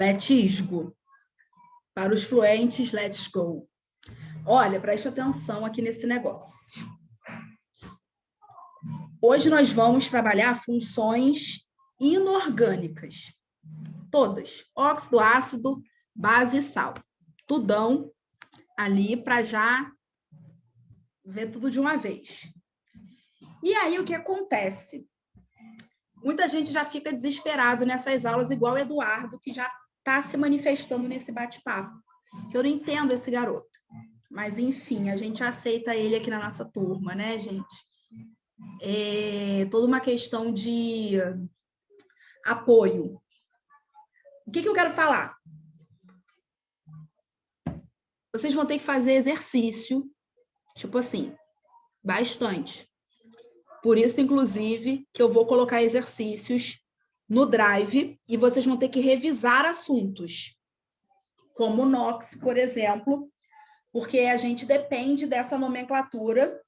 Let's go. Para os fluentes, let's go. Olha, preste atenção aqui nesse negócio. Hoje nós vamos trabalhar funções inorgânicas. Todas. Óxido, ácido, base e sal. Tudão ali para já ver tudo de uma vez. E aí o que acontece? Muita gente já fica desesperado nessas aulas, igual o Eduardo, que já está se manifestando nesse bate-papo. Que eu não entendo esse garoto. Mas, enfim, a gente aceita ele aqui na nossa turma, né, gente? É toda uma questão de apoio. O que eu quero falar? Vocês vão ter que fazer exercício, tipo assim, bastante. Por isso, inclusive, que eu vou colocar exercícios no Drive e vocês vão ter que revisar assuntos, como o NOx, por exemplo, porque a gente depende dessa nomenclatura.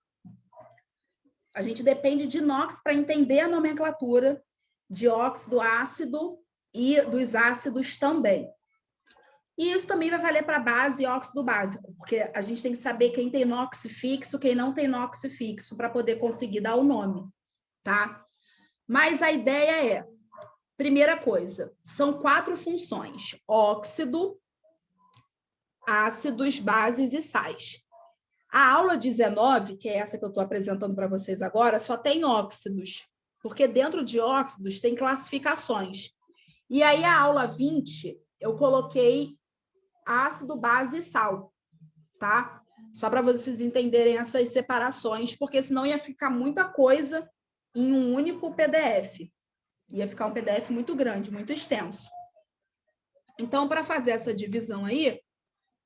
A gente depende de NOx para entender a nomenclatura de óxido, ácido e dos ácidos também. E isso também vai valer para base e óxido básico, porque a gente tem que saber quem tem NOx fixo, quem não tem NOx fixo, para poder conseguir dar o nome, tá? Mas a ideia é, primeira coisa, são 4 funções: óxido, ácidos, bases e sais. A aula 19, que é essa que eu estou apresentando para vocês agora, só tem óxidos, porque dentro de óxidos tem classificações. E aí a aula 20, eu coloquei ácido, base e sal, tá? Só para vocês entenderem essas separações, porque senão ia ficar muita coisa em um único PDF. Ia ficar um PDF muito grande, muito extenso. Então, para fazer essa divisão aí,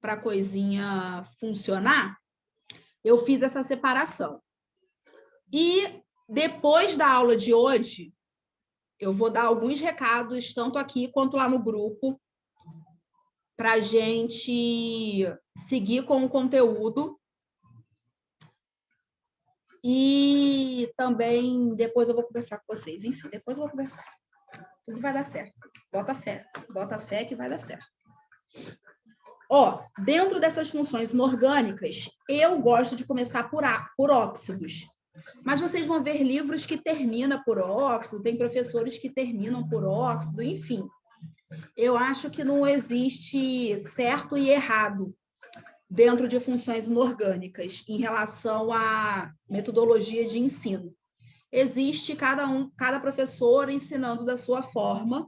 para a coisinha funcionar, eu fiz essa separação. E depois da aula de hoje, eu vou dar alguns recados, tanto aqui quanto lá no grupo, para a gente seguir com o conteúdo. E também depois eu vou conversar com vocês. Enfim, depois eu vou conversar. Tudo vai dar certo. Bota fé que vai dar certo. Ó, dentro dessas funções inorgânicas, eu gosto de começar por óxidos. Mas vocês vão ver livros que terminam por óxido, tem professores que terminam por óxido, enfim. Eu acho que não existe certo e errado dentro de funções inorgânicas em relação à metodologia de ensino. Existe cada professor ensinando da sua forma,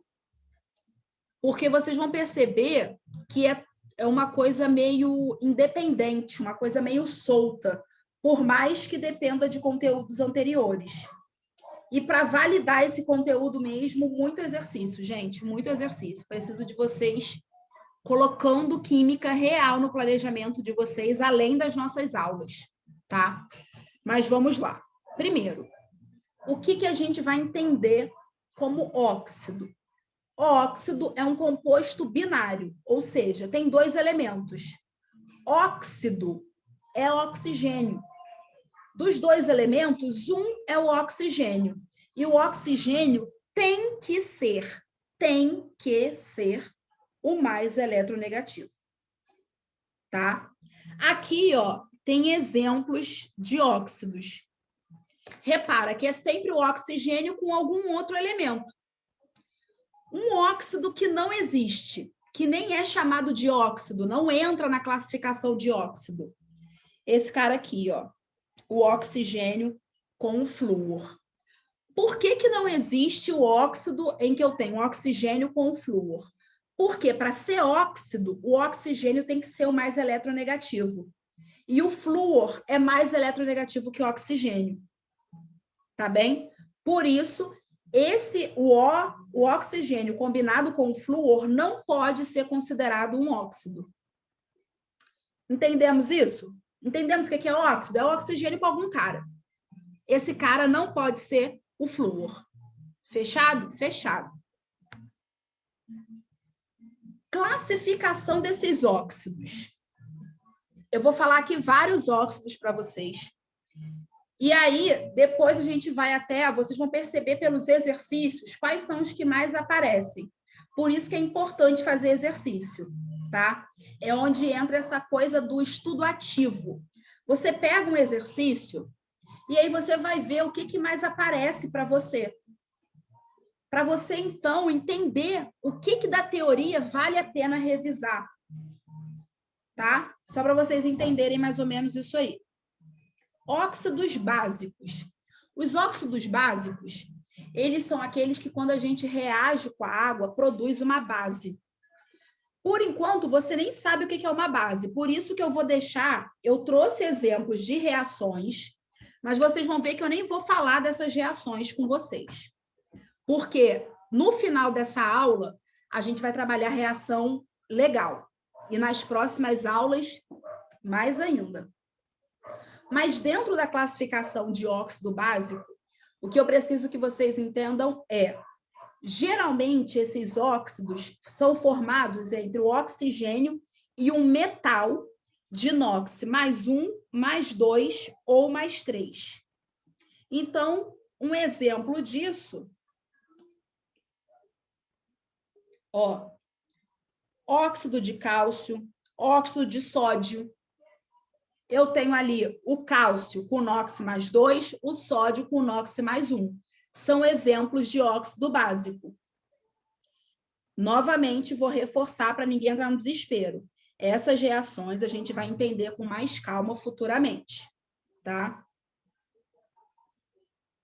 porque vocês vão perceber que é uma coisa meio independente, uma coisa meio solta, por mais que dependa de conteúdos anteriores. E para validar esse conteúdo mesmo, muito exercício, gente, muito exercício. Preciso de vocês colocando química real no planejamento de vocês, além das nossas aulas, tá? Mas vamos lá. Primeiro, o que a gente vai entender como óxido? O óxido é um composto binário, ou seja, tem 2 elementos. Óxido é oxigênio. Dos 2 elementos, um é o oxigênio. E o oxigênio tem que ser o mais eletronegativo. Tá? Aqui, ó, tem exemplos de óxidos. Repara que é sempre o oxigênio com algum outro elemento. Um óxido que não existe, que nem é chamado de óxido, não entra na classificação de óxido. Esse cara aqui, ó, o oxigênio com o flúor. Por que não existe o óxido em que eu tenho oxigênio com o flúor? Porque para ser óxido, o oxigênio tem que ser o mais eletronegativo. E o flúor é mais eletronegativo que o oxigênio. Tá bem? Por isso, o oxigênio combinado com o flúor não pode ser considerado um óxido. Entendemos isso? Entendemos o que é óxido? É o oxigênio com algum cara. Esse cara não pode ser o flúor. Fechado? Fechado. Classificação desses óxidos. Eu vou falar aqui vários óxidos para vocês. E aí, depois a gente vai até... Vocês vão perceber pelos exercícios quais são os que mais aparecem. Por isso que é importante fazer exercício, tá? É onde entra essa coisa do estudo ativo. Você pega um exercício e aí você vai ver o que mais aparece para você. Para você, então, entender o que da teoria vale a pena revisar. Tá? Só para vocês entenderem mais ou menos isso aí. Óxidos básicos. Os óxidos básicos, eles são aqueles que, quando a gente reage com a água, produz uma base. Por enquanto, você nem sabe o que é uma base. Por isso que eu vou deixar... Eu trouxe exemplos de reações, mas vocês vão ver que eu nem vou falar dessas reações com vocês. Porque no final dessa aula, a gente vai trabalhar reação legal. E nas próximas aulas, mais ainda. Mas dentro da classificação de óxido básico, o que eu preciso que vocês entendam é, geralmente esses óxidos são formados entre o oxigênio e um metal de inox +1, +2 ou +3. Então, um exemplo disso, ó, óxido de cálcio, óxido de sódio. Eu tenho ali o cálcio com NOx +2, o sódio com NOx +1. São exemplos de óxido básico. Novamente, vou reforçar para ninguém entrar no desespero. Essas reações a gente vai entender com mais calma futuramente, tá?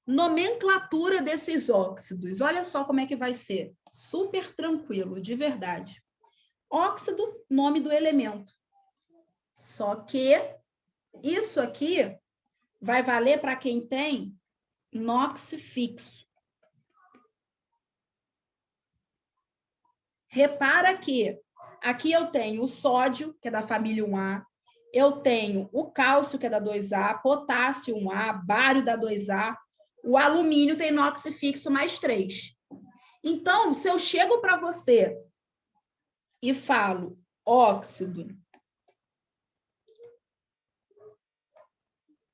Nomenclatura desses óxidos. Olha só como é que vai ser. Super tranquilo, de verdade. Óxido, nome do elemento. Só que isso aqui vai valer para quem tem NOx fixo. Repara que aqui eu tenho o sódio, que é da família 1A, eu tenho o cálcio, que é da 2A, potássio 1A, bário da 2A, o alumínio tem NOx fixo +3. Então, se eu chego para você e falo óxido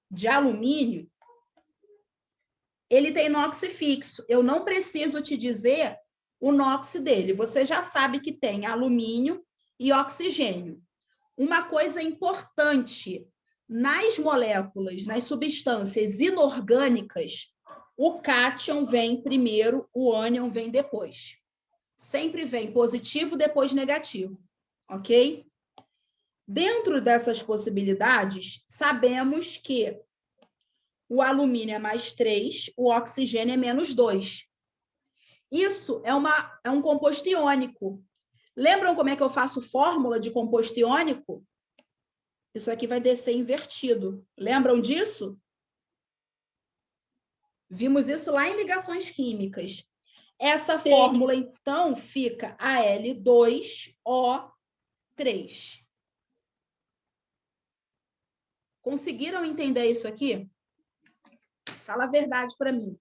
de alumínio, ele tem NOx fixo. Eu não preciso te dizer o NOx dele. Você já sabe que tem alumínio e oxigênio. Uma coisa importante, nas moléculas, nas substâncias inorgânicas, o cátion vem primeiro, o ânion vem depois. Sempre vem positivo, depois negativo, ok? Dentro dessas possibilidades, sabemos que o alumínio é +3, o oxigênio é -2. Isso é um composto iônico. Lembram como é que eu faço fórmula de composto iônico? Isso aqui vai descer invertido. Lembram disso? Vimos isso lá em ligações químicas. Essa Sim. fórmula, então, fica Al2O3. Conseguiram entender isso aqui? Fala a verdade para mim.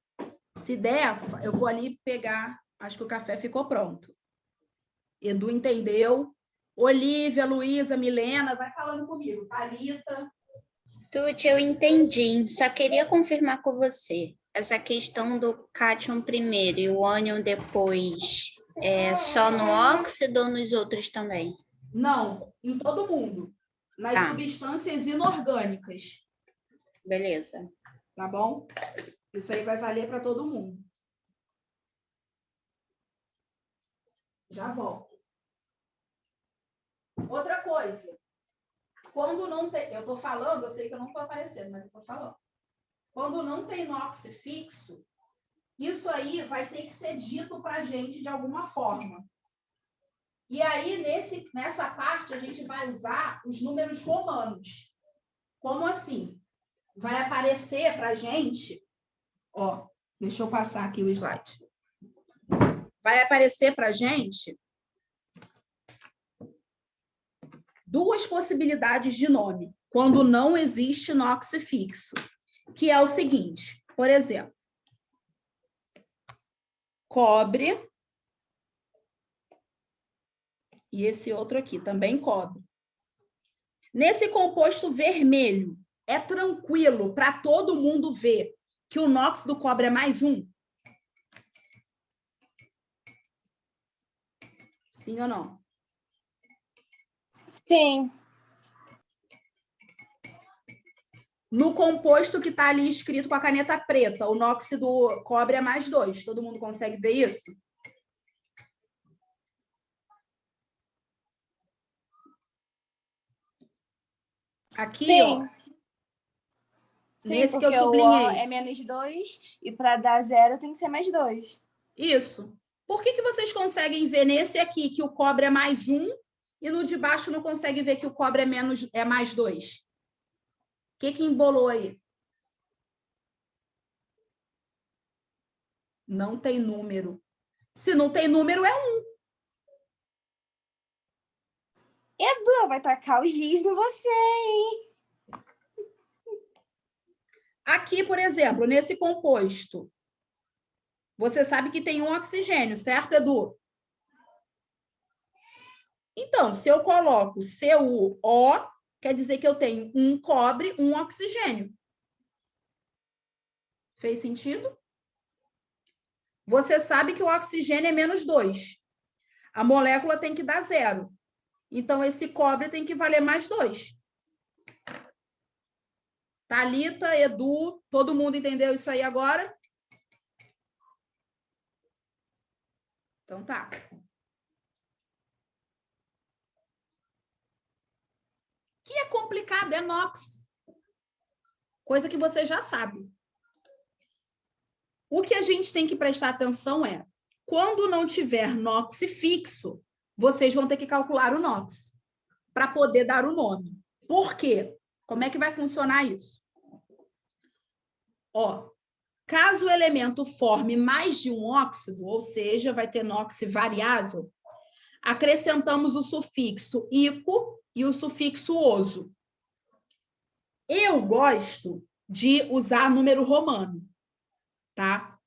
Se der, eu vou ali pegar. Acho que o café ficou pronto. Edu entendeu. Olivia, Luísa, Milena, vai falando comigo. Thalita. Tuti, eu entendi. Só queria confirmar com você. Essa questão do cátion primeiro e o ânion depois, é só no óxido ou nos outros também? Não, em todo mundo. Nas substâncias inorgânicas. Beleza. Tá bom? Isso aí vai valer para todo mundo. Já volto. Outra coisa. Quando não tem... Eu estou falando, eu sei que eu não estou aparecendo, mas eu estou falando. Quando não tem NOx fixo, isso aí vai ter que ser dito para a gente de alguma forma. E aí, nessa parte, a gente vai usar os números romanos. Como assim? Vai aparecer para a gente... Ó, deixa eu passar aqui o slide. Vai aparecer para a gente duas possibilidades de nome, quando não existe NOx fixo, que é o seguinte, por exemplo, cobre, e esse outro aqui, também cobre. Nesse composto vermelho, é tranquilo para todo mundo ver que o NOx do cobre é +1? Sim ou não? Sim. No composto que está ali escrito com a caneta preta, o NOx do cobre é mais 2. Todo mundo consegue ver isso? Aqui, Sim. ó. Sim, Nesse que eu porque o O sublinhei. é menos 2 e para dar 0 tem que ser mais 2. Isso. Por que vocês conseguem ver nesse aqui que o cobre é mais 1 e no de baixo não consegue ver que o cobre é mais 2? O que embolou aí? Não tem número. Se não tem número, é 1. Edu, vai tacar o giz em você, hein? Aqui, por exemplo, nesse composto, você sabe que tem um oxigênio, certo, Edu? Então, se eu coloco CuO, quer dizer que eu tenho um cobre, um oxigênio. Fez sentido? Você sabe que o oxigênio é menos 2. A molécula tem que dar 0. Então, esse cobre tem que valer mais 2. Thalita, Edu, todo mundo entendeu isso aí agora? Então tá. O que é complicado é NOx. Coisa que você já sabe. O que a gente tem que prestar atenção é, quando não tiver NOx fixo, vocês vão ter que calcular o NOx para poder dar o nome. Por quê? Como é que vai funcionar isso? Ó, caso o elemento forme mais de um óxido, ou seja, vai ter NOx variável, acrescentamos o sufixo ico e o sufixo oso. Eu gosto de usar número romano, tá?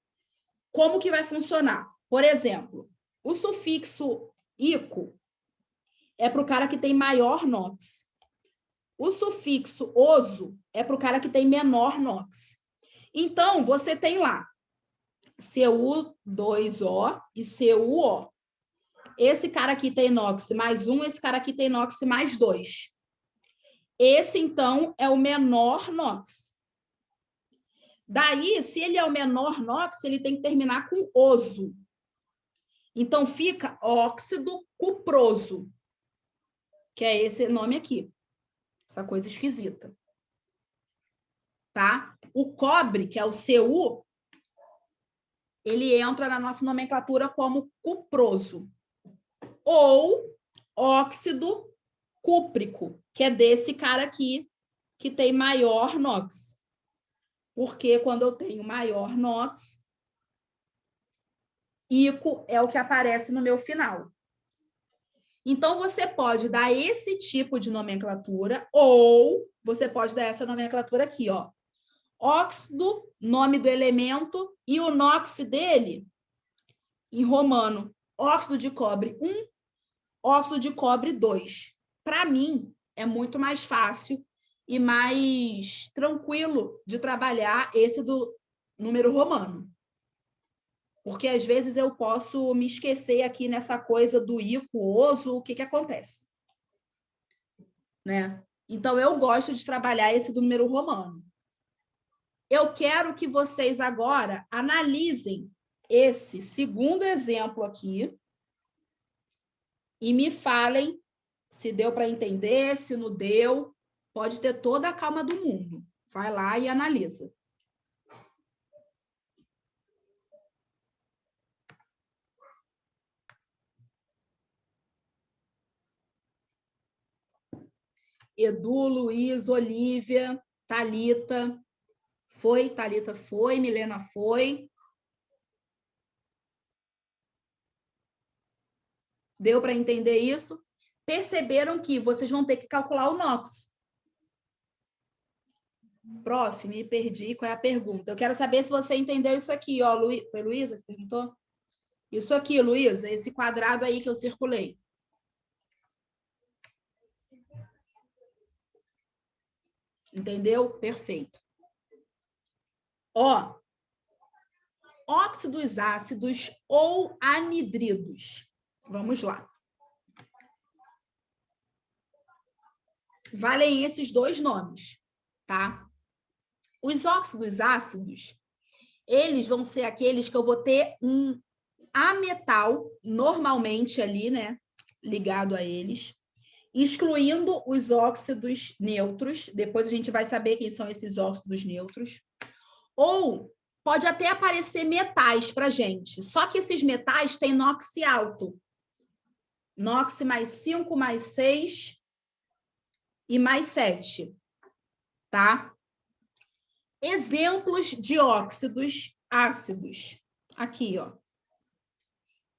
Como que vai funcionar? Por exemplo, o sufixo ico é para o cara que tem maior NOx. O sufixo oso é para o cara que tem menor NOx. Então, você tem lá Cu2O e CuO. Esse cara aqui tem NOx mais 1, esse cara aqui tem NOx mais 2. Esse, então, é o menor NOx. Daí, se ele é o menor NOx, ele tem que terminar com oso. Então, fica óxido cuproso, que é esse nome aqui. Essa coisa esquisita. Tá? O cobre, que é o Cu, ele entra na nossa nomenclatura como cuproso. Ou óxido cúprico, que é desse cara aqui, que tem maior NOx. Porque quando eu tenho maior NOx, ico é o que aparece no meu final. Então, você pode dar esse tipo de nomenclatura, ou você pode dar essa nomenclatura aqui, ó. Óxido, nome do elemento, e o NOx dele, em romano, óxido de cobre 1, óxido de cobre 2. Para mim, é muito mais fácil e mais tranquilo de trabalhar esse do número romano. Porque às vezes eu posso me esquecer aqui nessa coisa do ico-oso, o que acontece? Né? Então, eu gosto de trabalhar esse do número romano. Eu quero que vocês agora analisem esse segundo exemplo aqui e me falem se deu para entender, se não deu. Pode ter toda a calma do mundo. Vai lá e analisa. Edu, Luiz, Olívia, Thalita. Foi, Thalita foi, Milena foi. Deu para entender isso? Perceberam que vocês vão ter que calcular o NOx. Prof, me perdi. Qual é a pergunta? Eu quero saber se você entendeu isso aqui, ó. Foi Luísa que perguntou? Isso aqui, Luísa, esse quadrado aí que eu circulei. Entendeu? Perfeito. Ó, óxidos ácidos ou anidridos. Vamos lá. valem esses dois nomes, tá? Os óxidos ácidos, eles vão ser aqueles que eu vou ter um ametal, normalmente ali, né, ligado a eles, excluindo os óxidos neutros. Depois a gente vai saber quem são esses óxidos neutros. Ou pode até aparecer metais para a gente, só que esses metais têm NOx alto. NOx mais 5, mais 6 e mais 7, tá? Exemplos de óxidos ácidos. Aqui, ó.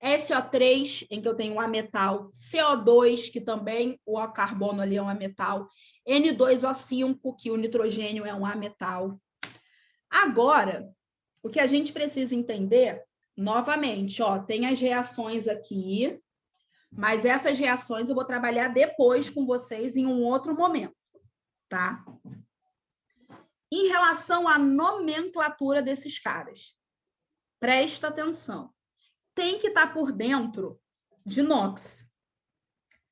SO3, em que eu tenho um ametal, CO2, que também o carbono ali é um ametal, N2O5, que o nitrogênio é um ametal. Agora, o que a gente precisa entender, novamente, ó, tem as reações aqui, mas essas reações eu vou trabalhar depois com vocês em um outro momento, tá? Em relação à nomenclatura desses caras, presta atenção. Tem que estar por dentro de NOx.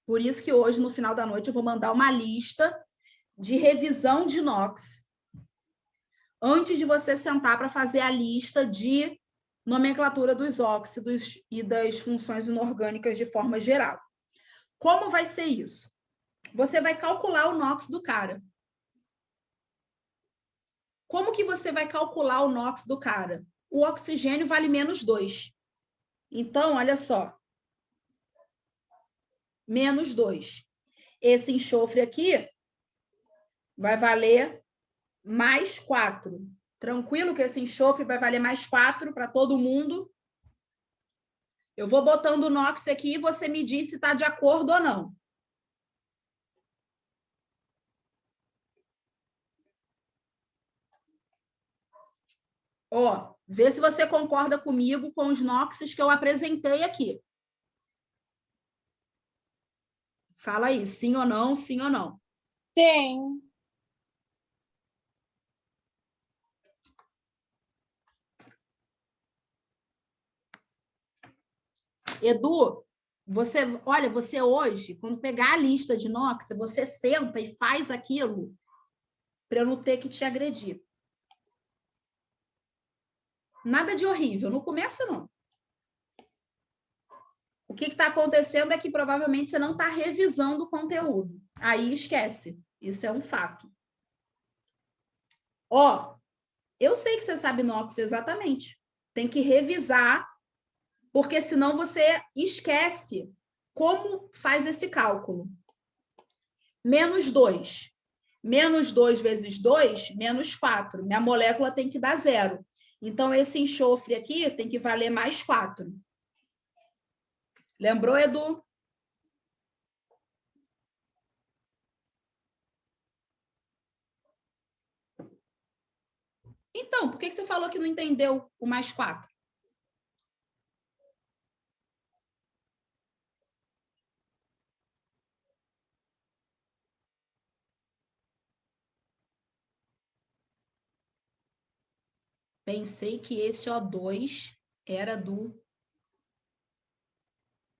Por isso que hoje, no final da noite, eu vou mandar uma lista de revisão de NOx antes de você sentar para fazer a lista de nomenclatura dos óxidos e das funções inorgânicas de forma geral. Como vai ser isso? Você vai calcular o NOx do cara. Como que você vai calcular o NOx do cara? O oxigênio vale menos 2. Então, olha só. Menos 2. Esse enxofre aqui vai valer mais 4. Tranquilo que esse enxofre vai valer mais 4 para todo mundo? Eu vou botando o NOx aqui e você me diz se está de acordo ou não. Ó, vê se você concorda comigo com os NOxes que eu apresentei aqui. Fala aí, sim ou não, sim ou não. Sim. Edu, olha, você hoje, quando pegar a lista de NOx, você senta e faz aquilo para eu não ter que te agredir. Nada de horrível, não começa não. O que está acontecendo é que provavelmente você não está revisando o conteúdo. Aí esquece. Isso é um fato. Ó, eu sei que você sabe NOx exatamente. Tem que revisar, porque senão você esquece como faz esse cálculo. Menos 2. Menos 2 vezes 2, menos 4. Minha molécula tem que dar 0. Então, esse enxofre aqui tem que valer mais 4. Lembrou, Edu? Então, por que você falou que não entendeu o mais 4? Pensei que esse O2 era do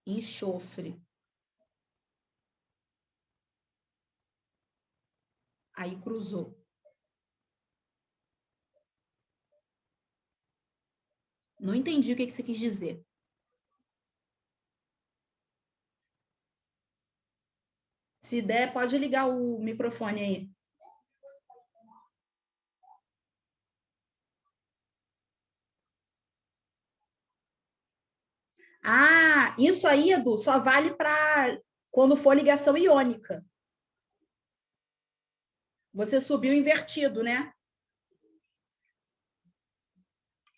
enxofre. Aí cruzou. Não entendi o que você quis dizer. Se der, pode ligar o microfone aí. Ah, isso aí, Edu, só vale para quando for ligação iônica. Você subiu invertido, né?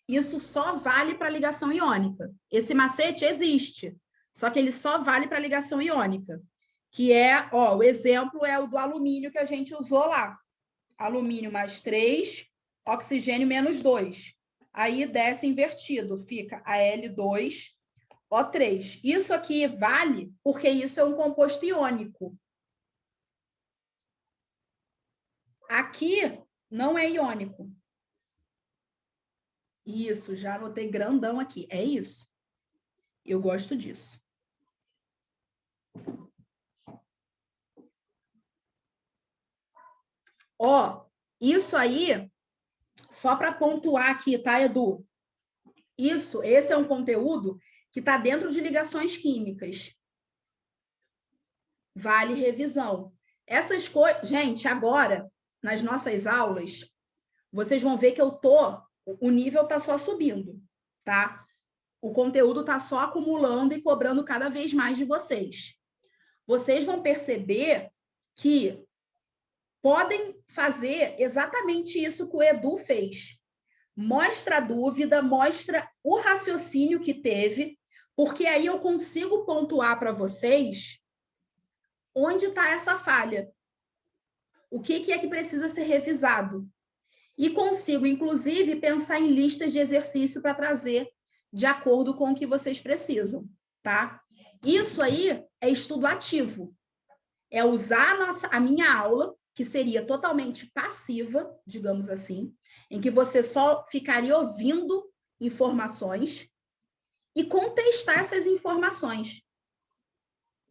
Isso só vale para ligação iônica. Esse macete existe, só que ele só vale para ligação iônica, que é, ó, o exemplo é o do alumínio que a gente usou lá. Alumínio mais 3, oxigênio menos 2. Aí desce invertido, fica Al2O3. Isso aqui vale porque isso é um composto iônico. Aqui não é iônico. Isso, já anotei grandão aqui. É isso. Eu gosto disso. Ó, isso aí, só para pontuar aqui, tá, Edu? Esse é um conteúdo que está dentro de ligações químicas. Vale revisão. Essas coisas, gente, agora, nas nossas aulas, vocês vão ver que o nível está só subindo, tá? O conteúdo está só acumulando e cobrando cada vez mais de vocês. Vocês vão perceber que podem fazer exatamente isso que o Edu fez. Mostra a dúvida, mostra o raciocínio que teve, porque aí eu consigo pontuar para vocês onde está essa falha. O que é que precisa ser revisado? E consigo, inclusive, pensar em listas de exercício para trazer de acordo com o que vocês precisam, tá? Isso aí é estudo ativo. É usar a minha aula, que seria totalmente passiva, digamos assim, em que você só ficaria ouvindo informações e contestar essas informações.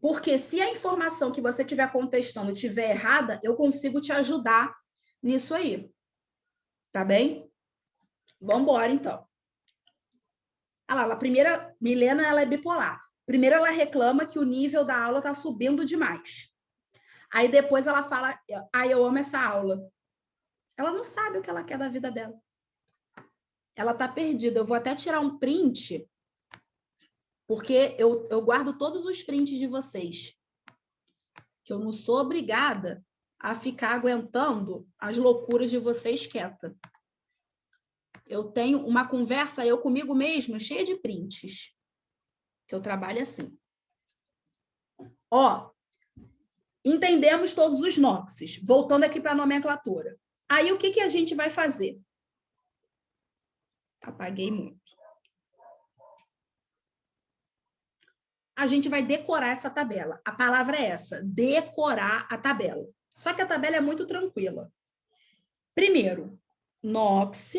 Porque se a informação que você estiver contestando estiver errada, eu consigo te ajudar nisso aí. Tá bem? Vamos embora, então. Ah lá, a primeira, Milena, ela é bipolar. Primeiro, ela reclama que o nível da aula está subindo demais. Aí depois ela fala, eu amo essa aula. Ela não sabe o que ela quer da vida dela. Ela está perdida. Eu vou até tirar um print, porque eu guardo todos os prints de vocês. Que eu não sou obrigada a ficar aguentando as loucuras de vocês quieta. Eu tenho uma conversa, eu comigo mesma, cheia de prints. Que eu trabalho assim. Ó, entendemos todos os NOXs. Voltando aqui para a nomenclatura. Aí, o que a gente vai fazer? Apaguei muito. A gente vai decorar essa tabela. A palavra é essa, decorar a tabela. Só que a tabela é muito tranquila. Primeiro, NOX,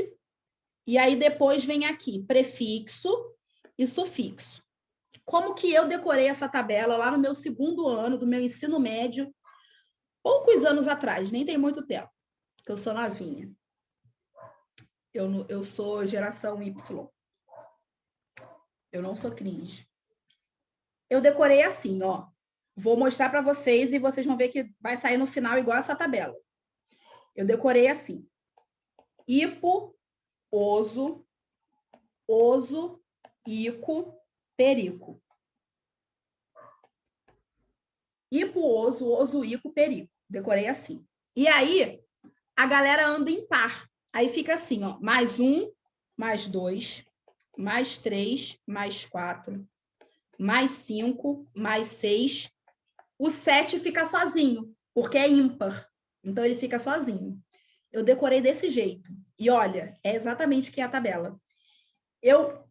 e aí depois vem aqui prefixo e sufixo. Como que eu decorei essa tabela lá no meu segundo ano do meu ensino médio, poucos anos atrás, nem tem muito tempo, que eu sou novinha. Eu sou geração Y. Eu não sou cringe. Eu decorei assim, ó. Vou mostrar para vocês e vocês vão ver que vai sair no final igual essa tabela. Eu decorei assim. Hipo, oso, oso, ico, perico. Hipo, oso, ico, perico. Decorei assim. E aí, a galera anda em par. Aí fica assim, ó. Mais 1, mais 2, mais 3, mais 4, mais 5, mais 6. O 7 fica sozinho, porque é ímpar. Então, ele fica sozinho. Eu decorei desse jeito. E olha, é exatamente o que é a tabela. Eu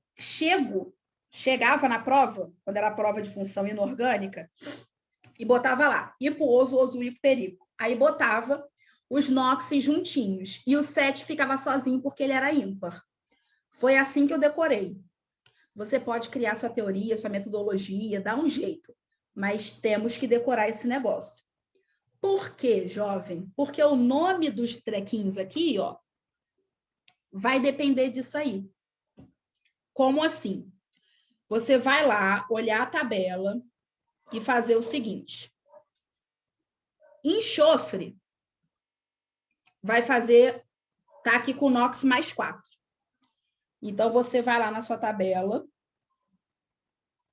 chegava na prova, quando era a prova de função inorgânica, e botava lá, hipo, oso, ico, perico. Aí botava os NOXs juntinhos. E o 7 ficava sozinho porque ele era ímpar. Foi assim que eu decorei. Você pode criar sua teoria, sua metodologia, dá um jeito. Mas temos que decorar esse negócio. Por quê, jovem? Porque o nome dos trequinhos aqui, ó, vai depender disso aí. Como assim? Você vai lá, olhar a tabela e fazer o seguinte. Enxofre vai fazer, tá aqui com NOX mais 4. Então, você vai lá na sua tabela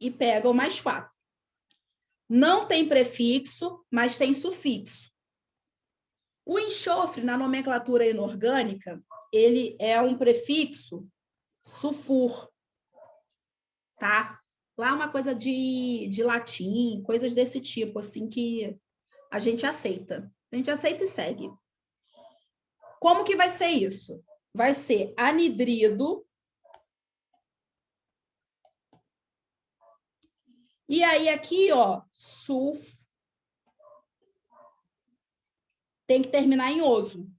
e pega o mais 4. Não tem prefixo, mas tem sufixo. O enxofre, na nomenclatura inorgânica, ele é um prefixo sulfur, tá? Lá é uma coisa de latim, coisas desse tipo, assim, que a gente aceita. A gente aceita e segue. Como que vai ser isso? Vai ser anidrido. E aí, aqui, ó, tem que terminar em oso.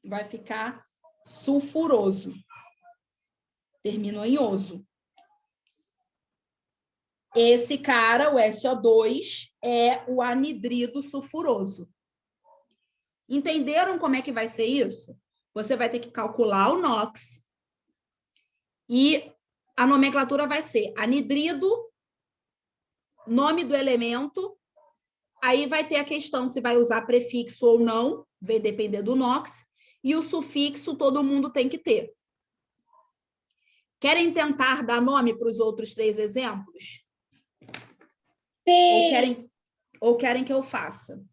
Vai ficar sulfuroso. Terminou em oso. Esse cara, o SO2, é o anidrido sulfuroso. Entenderam como é que vai ser isso? Você vai ter que calcular o NOx e a nomenclatura vai ser anidrido, nome do elemento, aí vai ter a questão se vai usar prefixo ou não, vai depender do NOx, e o sufixo todo mundo tem que ter. Querem tentar dar nome para os outros 3 exemplos? Sim. Ou querem que eu faça?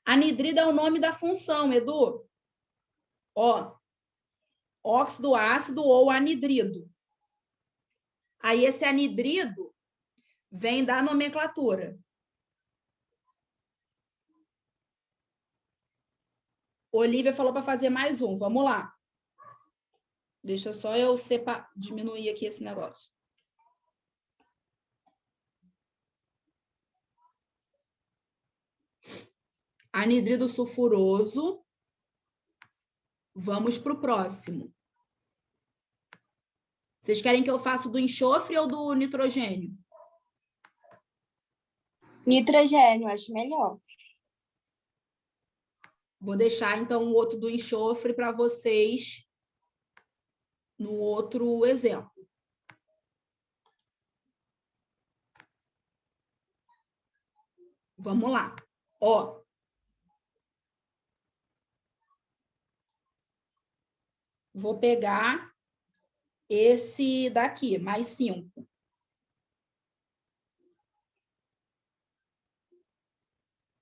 Anidrido é o nome da função, Edu. Ó, óxido ácido ou anidrido. Aí esse anidrido vem da nomenclatura. Olivia falou para fazer mais um. Vamos lá. Deixa só eu diminuir aqui esse negócio. Anidrido sulfuroso. Vamos para o próximo. Vocês querem que eu faça do enxofre ou do nitrogênio? Nitrogênio, acho melhor. Vou deixar, então, o outro do enxofre para vocês no outro exemplo. Vamos lá. Ó. Vou pegar esse daqui, mais 5.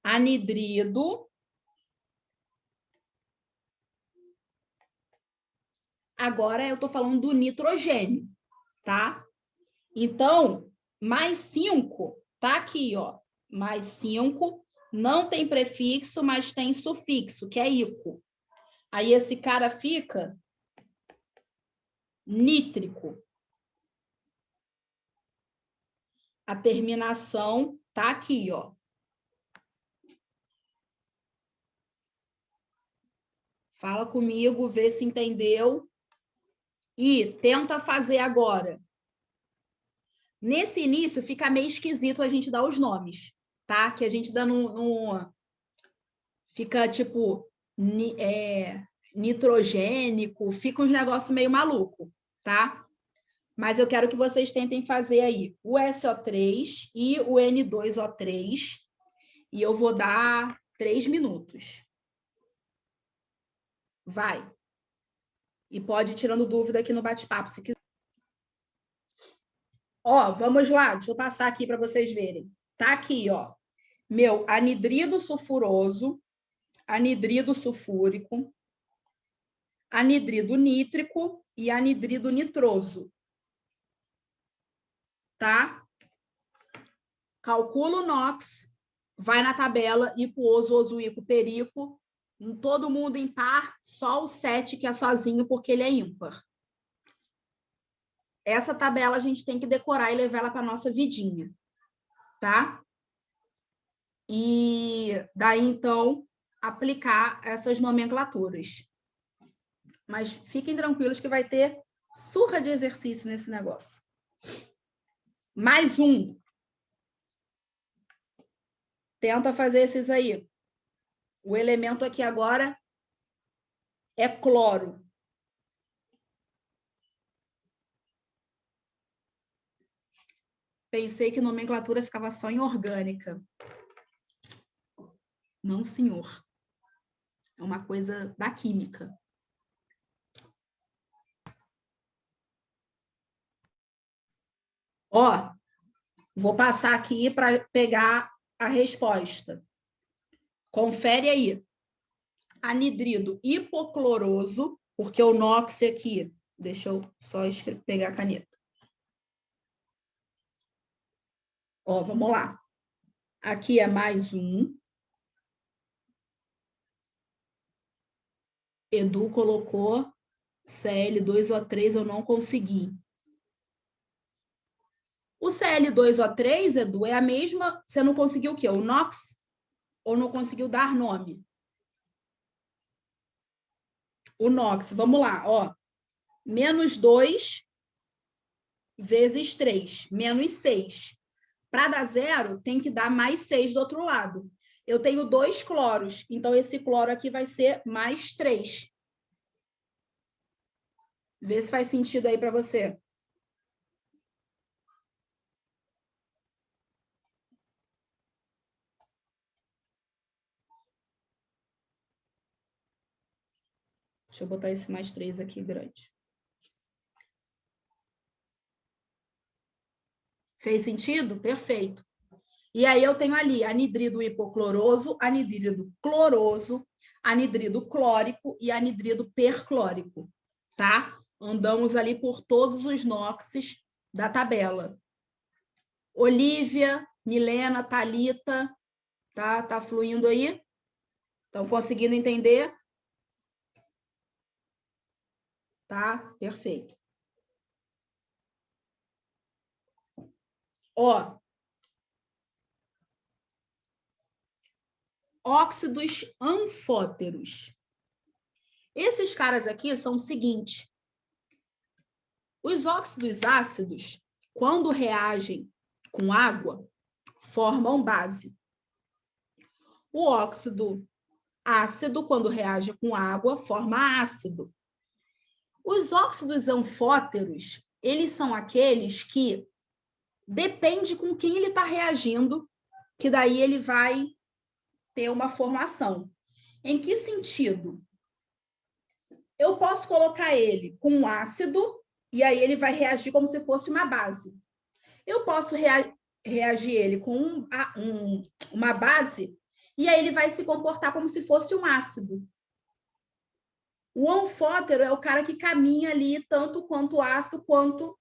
Anidrido. Agora eu estou falando do nitrogênio, tá? Então, mais 5, tá aqui, ó. Mais 5, não tem prefixo, mas tem sufixo, que é ico. Aí esse cara fica nítrico. A terminação tá aqui, ó. Fala comigo, vê se entendeu. E tenta fazer agora. Nesse início, fica meio esquisito a gente dar os nomes, tá? Que a gente dá fica, tipo, nitrogênico, fica uns negócios meio maluco, tá? Mas eu quero que vocês tentem fazer aí o SO3 e o N2O3, e eu vou dar 3 minutos. Vai. E pode ir tirando dúvida aqui no bate-papo, se quiser. Ó, vamos lá, deixa eu passar aqui para vocês verem. Tá aqui, ó. Meu anidrido sulfuroso, anidrido sulfúrico, anidrido nítrico e anidrido nitroso. Tá? Calcula o NOx, vai na tabela, hiposo, ozoico, perico, todo mundo em par, só o 7 que é sozinho porque ele é ímpar. Essa tabela a gente tem que decorar e levar ela para a nossa vidinha, tá? E daí, então, aplicar essas nomenclaturas. Mas fiquem tranquilos que vai ter surra de exercício nesse negócio. Mais um. Tenta fazer esses aí. O elemento aqui agora é cloro. Pensei que nomenclatura ficava só em orgânica. Não, senhor. É uma coisa da química. Ó, vou passar aqui para pegar a resposta. Confere aí. Anidrido hipocloroso, porque o NOx aqui, deixa eu só pegar a caneta. Ó, vamos lá. Aqui é mais um. Edu colocou Cl2O3, eu não consegui. O Cl2O3, Edu, é a mesma... Você não conseguiu o quê? O NOx? Ou não conseguiu dar nome? O NOx, vamos lá, ó. -2 vezes 3, menos 6. Para dar 0, tem que dar mais 6 do outro lado. Eu tenho 2 cloros, então esse cloro aqui vai ser mais 3. Vê se faz sentido aí para você. Deixa eu botar esse mais 3 aqui grande. Fez sentido? Perfeito. E aí eu tenho ali anidrido hipocloroso, anidrido cloroso, anidrido clórico e anidrido perclórico, tá? Andamos ali por todos os NOXes da tabela. Olívia, Milena, Thalita, tá? Tá fluindo aí? Estão conseguindo entender? Tá? Perfeito. Ó, óxidos anfóteros. Esses caras aqui são o seguinte: os óxidos ácidos, quando reagem com água, formam base. O óxido ácido, quando reage com água, forma ácido. Os óxidos anfóteros, eles são aqueles que depende com quem ele está reagindo, que daí ele vai ter uma formação. Em que sentido? Eu posso colocar ele com um ácido e aí ele vai reagir como se fosse uma base. Eu posso reagir ele com uma base e aí ele vai se comportar como se fosse um ácido. O anfótero é o cara que caminha ali tanto quanto ácido,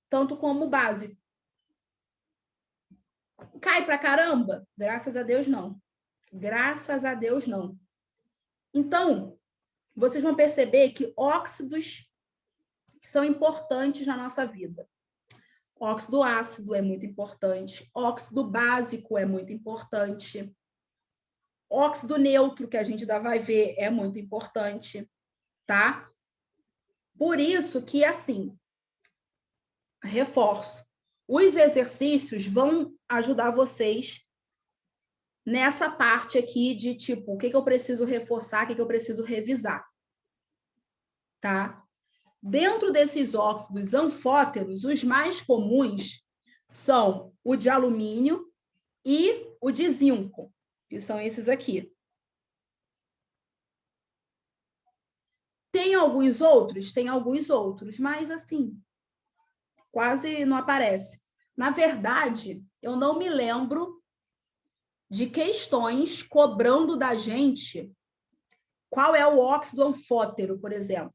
tanto como base. Cai pra caramba? Graças a Deus, não. Graças a Deus, não. Então, vocês vão perceber que óxidos são importantes na nossa vida. Óxido ácido é muito importante. Óxido básico é muito importante. Óxido neutro, que a gente ainda vai ver, é muito importante, tá? Por isso que, assim, reforço, os exercícios vão ajudar vocês nessa parte aqui de, tipo, o que eu preciso reforçar, o que eu preciso revisar, tá? Dentro desses óxidos anfóteros, os mais comuns são o de alumínio e o de zinco, que são esses aqui. Tem alguns outros? Tem alguns outros, mas assim, quase não aparece. Na verdade, eu não me lembro de questões cobrando da gente qual é o óxido anfótero, por exemplo.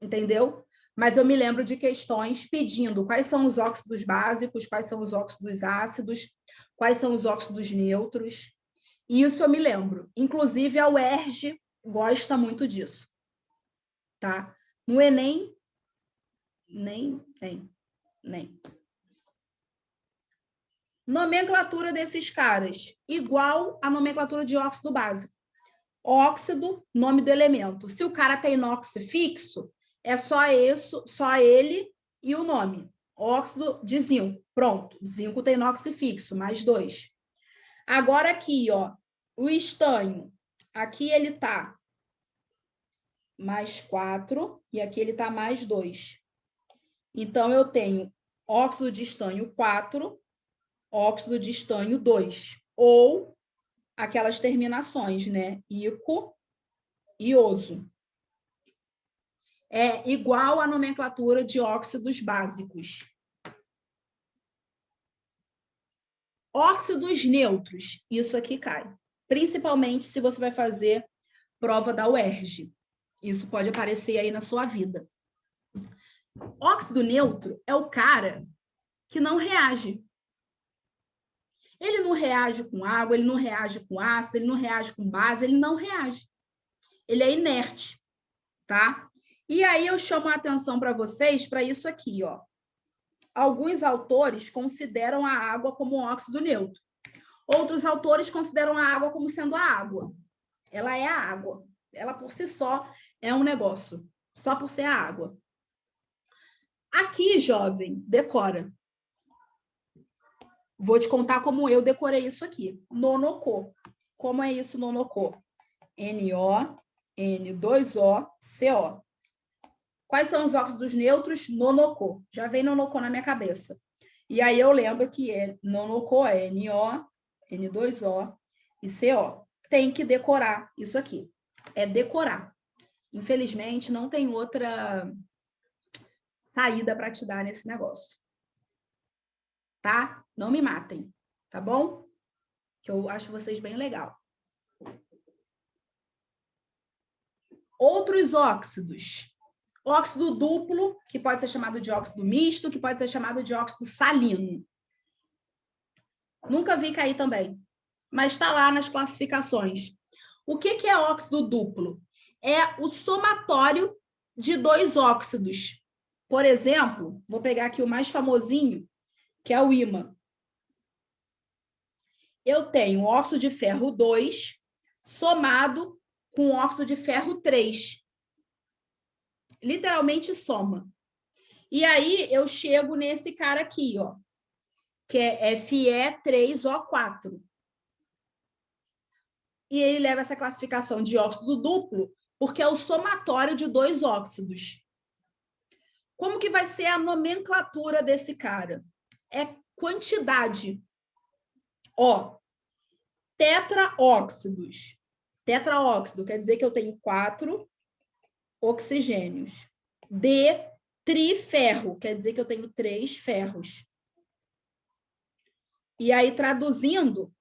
Entendeu? Mas eu me lembro de questões pedindo quais são os óxidos básicos, quais são os óxidos ácidos, quais são os óxidos neutros. Isso eu me lembro. Inclusive, a UERJ gosta muito disso. Tá? No Enem, nem. Nomenclatura desses caras, igual a nomenclatura de óxido básico. Óxido, nome do elemento. Se o cara tem NOx fixo, é só isso, só ele e o nome. Óxido de zinco. Pronto. Zinco tem NOx fixo, mais 2. Agora aqui, ó, o estanho. Aqui ele tá mais 4 e aqui ele tá mais 2. Então, eu tenho óxido de estanho 4, óxido de estanho 2. Ou aquelas terminações, né? Ico e oso. É igual à nomenclatura de óxidos básicos. Óxidos neutros, isso aqui cai. Principalmente se você vai fazer prova da UERJ. Isso pode aparecer aí na sua vida. Óxido neutro é o cara que não reage. Ele não reage com água, ele não reage com ácido, ele não reage com base, ele não reage. Ele é inerte, tá? E aí eu chamo a atenção para vocês para isso aqui, ó. Alguns autores consideram a água como óxido neutro. Outros autores consideram a água como sendo a água. Ela é a água. Ela por si só é um negócio, só por ser a água. Aqui, jovem, decora. Vou te contar como eu decorei isso aqui. Nonocô. Como é isso, nonocô? NO, N2O, CO. Quais são os óxidos neutros? Nonocô. Já vem nonocô na minha cabeça. E aí eu lembro que nonocô é NO, N2O e CO. Tem que decorar isso aqui. É decorar. Infelizmente, não tem outra saída para te dar nesse negócio. Tá? Não me matem, tá bom? Que eu acho vocês bem legal. Outros óxidos. Óxido duplo, que pode ser chamado de óxido misto, que pode ser chamado de óxido salino. Nunca vi cair também, mas está lá nas classificações. O que é óxido duplo? É o somatório de dois óxidos. Por exemplo, vou pegar aqui o mais famosinho, que é o ímã. Eu tenho óxido de ferro 2 somado com óxido de ferro 3. Literalmente soma. E aí eu chego nesse cara aqui, ó, que é Fe3O4. E ele leva essa classificação de óxido duplo porque é o somatório de dois óxidos. Como que vai ser a nomenclatura desse cara? É quantidade. Ó, tetraóxidos. Tetraóxido quer dizer que eu tenho 4 oxigênios. D, triferro, quer dizer que eu tenho 3 ferros. E aí, traduzindo,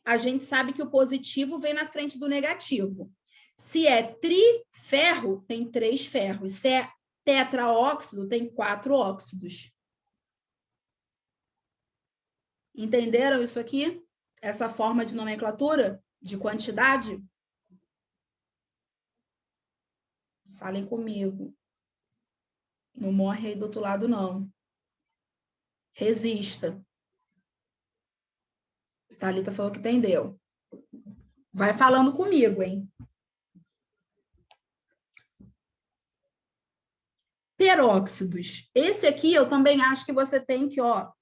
a gente sabe que o positivo vem na frente do negativo. Se é triferro, tem 3 ferros. Se é tetraóxido, tem 4 óxidos. Entenderam isso aqui? Essa forma de nomenclatura? De quantidade? Falem comigo. Não morre aí do outro lado, não. Resista. Thalita falou que entendeu. Vai falando comigo, hein? Peróxidos. Esse aqui eu também acho que você tem que, ó,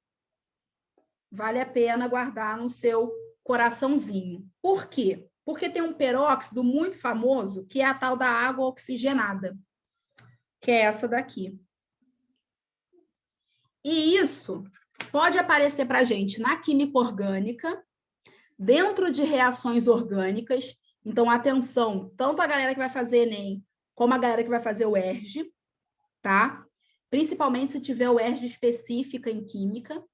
vale a pena guardar no seu coraçãozinho. Por quê? Porque tem um peróxido muito famoso, que é a tal da água oxigenada, que é essa daqui. E isso pode aparecer para a gente na química orgânica, dentro de reações orgânicas. Então, atenção, tanto a galera que vai fazer Enem, como a galera que vai fazer o ERG, tá? Principalmente se tiver o ERG específica em química.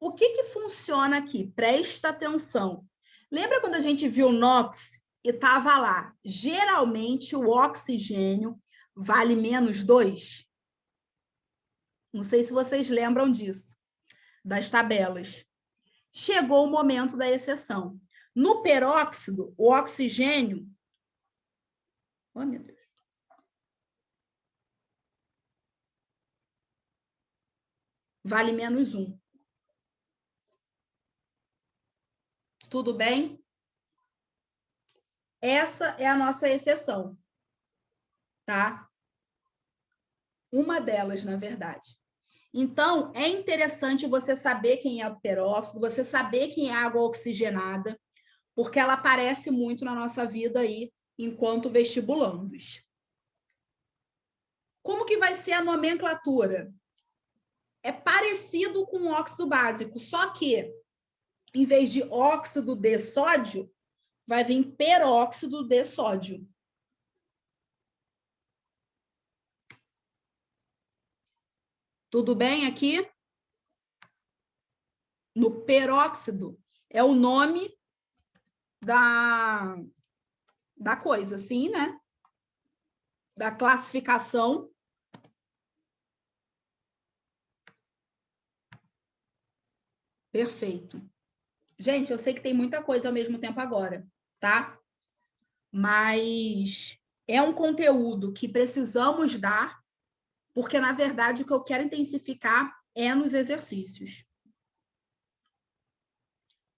O que funciona aqui? Presta atenção. Lembra quando a gente viu o NOx e estava lá? Geralmente, o oxigênio vale -2. Não sei se vocês lembram disso, das tabelas. Chegou o momento da exceção. No peróxido, o oxigênio... Oh, meu Deus. Vale -1. Tudo bem? Essa é a nossa exceção, tá? Uma delas, na verdade. Então, é interessante você saber quem é o peróxido, você saber quem é a água oxigenada, porque ela aparece muito na nossa vida aí, enquanto vestibulandos. Como que vai ser a nomenclatura? É parecido com o óxido básico, só que, em vez de óxido de sódio, vai vir peróxido de sódio. Tudo bem aqui? No peróxido é o nome da coisa, assim, né? Da classificação. Perfeito. Gente, eu sei que tem muita coisa ao mesmo tempo agora, tá? Mas é um conteúdo que precisamos dar, porque, na verdade, o que eu quero intensificar é nos exercícios.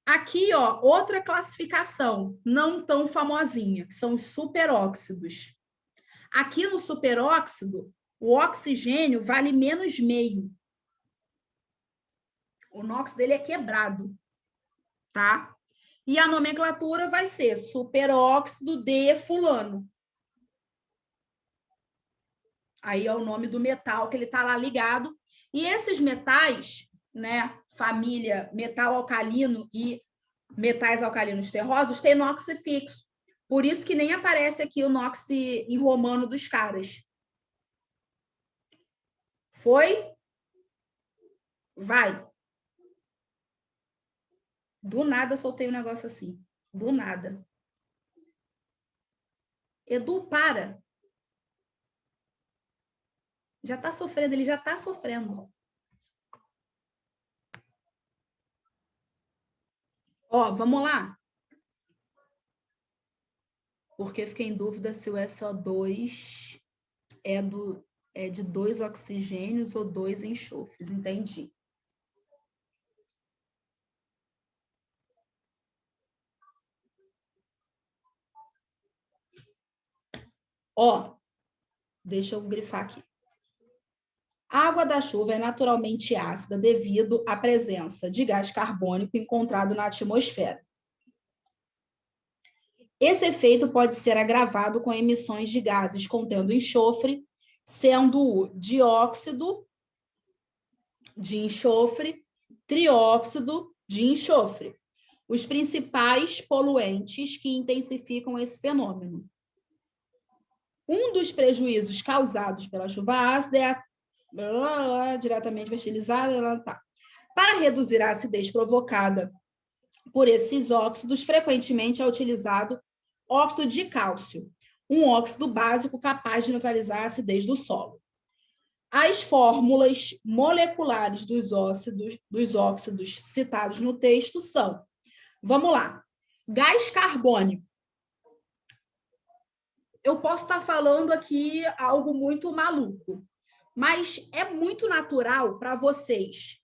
Aqui, ó, outra classificação, não tão famosinha, que são os superóxidos. Aqui no superóxido, O oxigênio vale menos meio. O NOx dele é quebrado, tá? E a nomenclatura vai ser superóxido de fulano. Aí é o nome do metal que ele está lá ligado. E esses metais, né, família metal alcalino e metais alcalinos terrosos, tem NOx fixo. Por isso que nem aparece aqui o NOx em romano dos caras. Foi? Vai. Do nada eu soltei um negócio assim. Do nada. Edu, para. Já está sofrendo, ele já está sofrendo. Ó, vamos lá. Porque fiquei em dúvida se o SO2 é de 2 oxigênios ou 2 enxofres. Entendi. Ó, deixa eu grifar aqui. A água da chuva é naturalmente ácida devido à presença de gás carbônico encontrado na atmosfera. Esse efeito pode ser agravado com emissões de gases contendo enxofre, sendo o dióxido de enxofre, trióxido de enxofre, os principais poluentes que intensificam esse fenômeno. Um dos prejuízos causados pela chuva ácida é a diretamente fertilizada. Tá. Para reduzir a acidez provocada por esses óxidos, frequentemente é utilizado óxido de cálcio, um óxido básico capaz de neutralizar a acidez do solo. As fórmulas moleculares dos óxidos citados no texto são, vamos lá, gás carbônico. Eu posso estar falando aqui algo muito maluco, mas é muito natural para vocês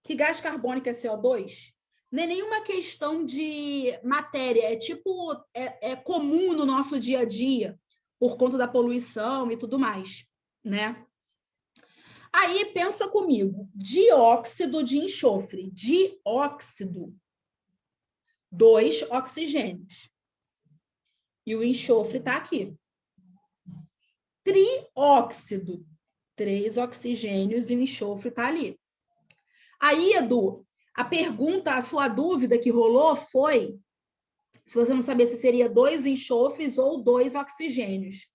que gás carbônico é CO2? Não é nenhuma questão de matéria, é tipo, é comum no nosso dia a dia, por conta da poluição e tudo mais, né? Aí, pensa comigo, dióxido de enxofre, dióxido, 2 oxigênios. E o enxofre está aqui. Trióxido, 3 oxigênios e o enxofre está ali. Aí, Edu, a pergunta, a sua dúvida que rolou foi se você não sabia se seria 2 enxofres ou 2 oxigênios.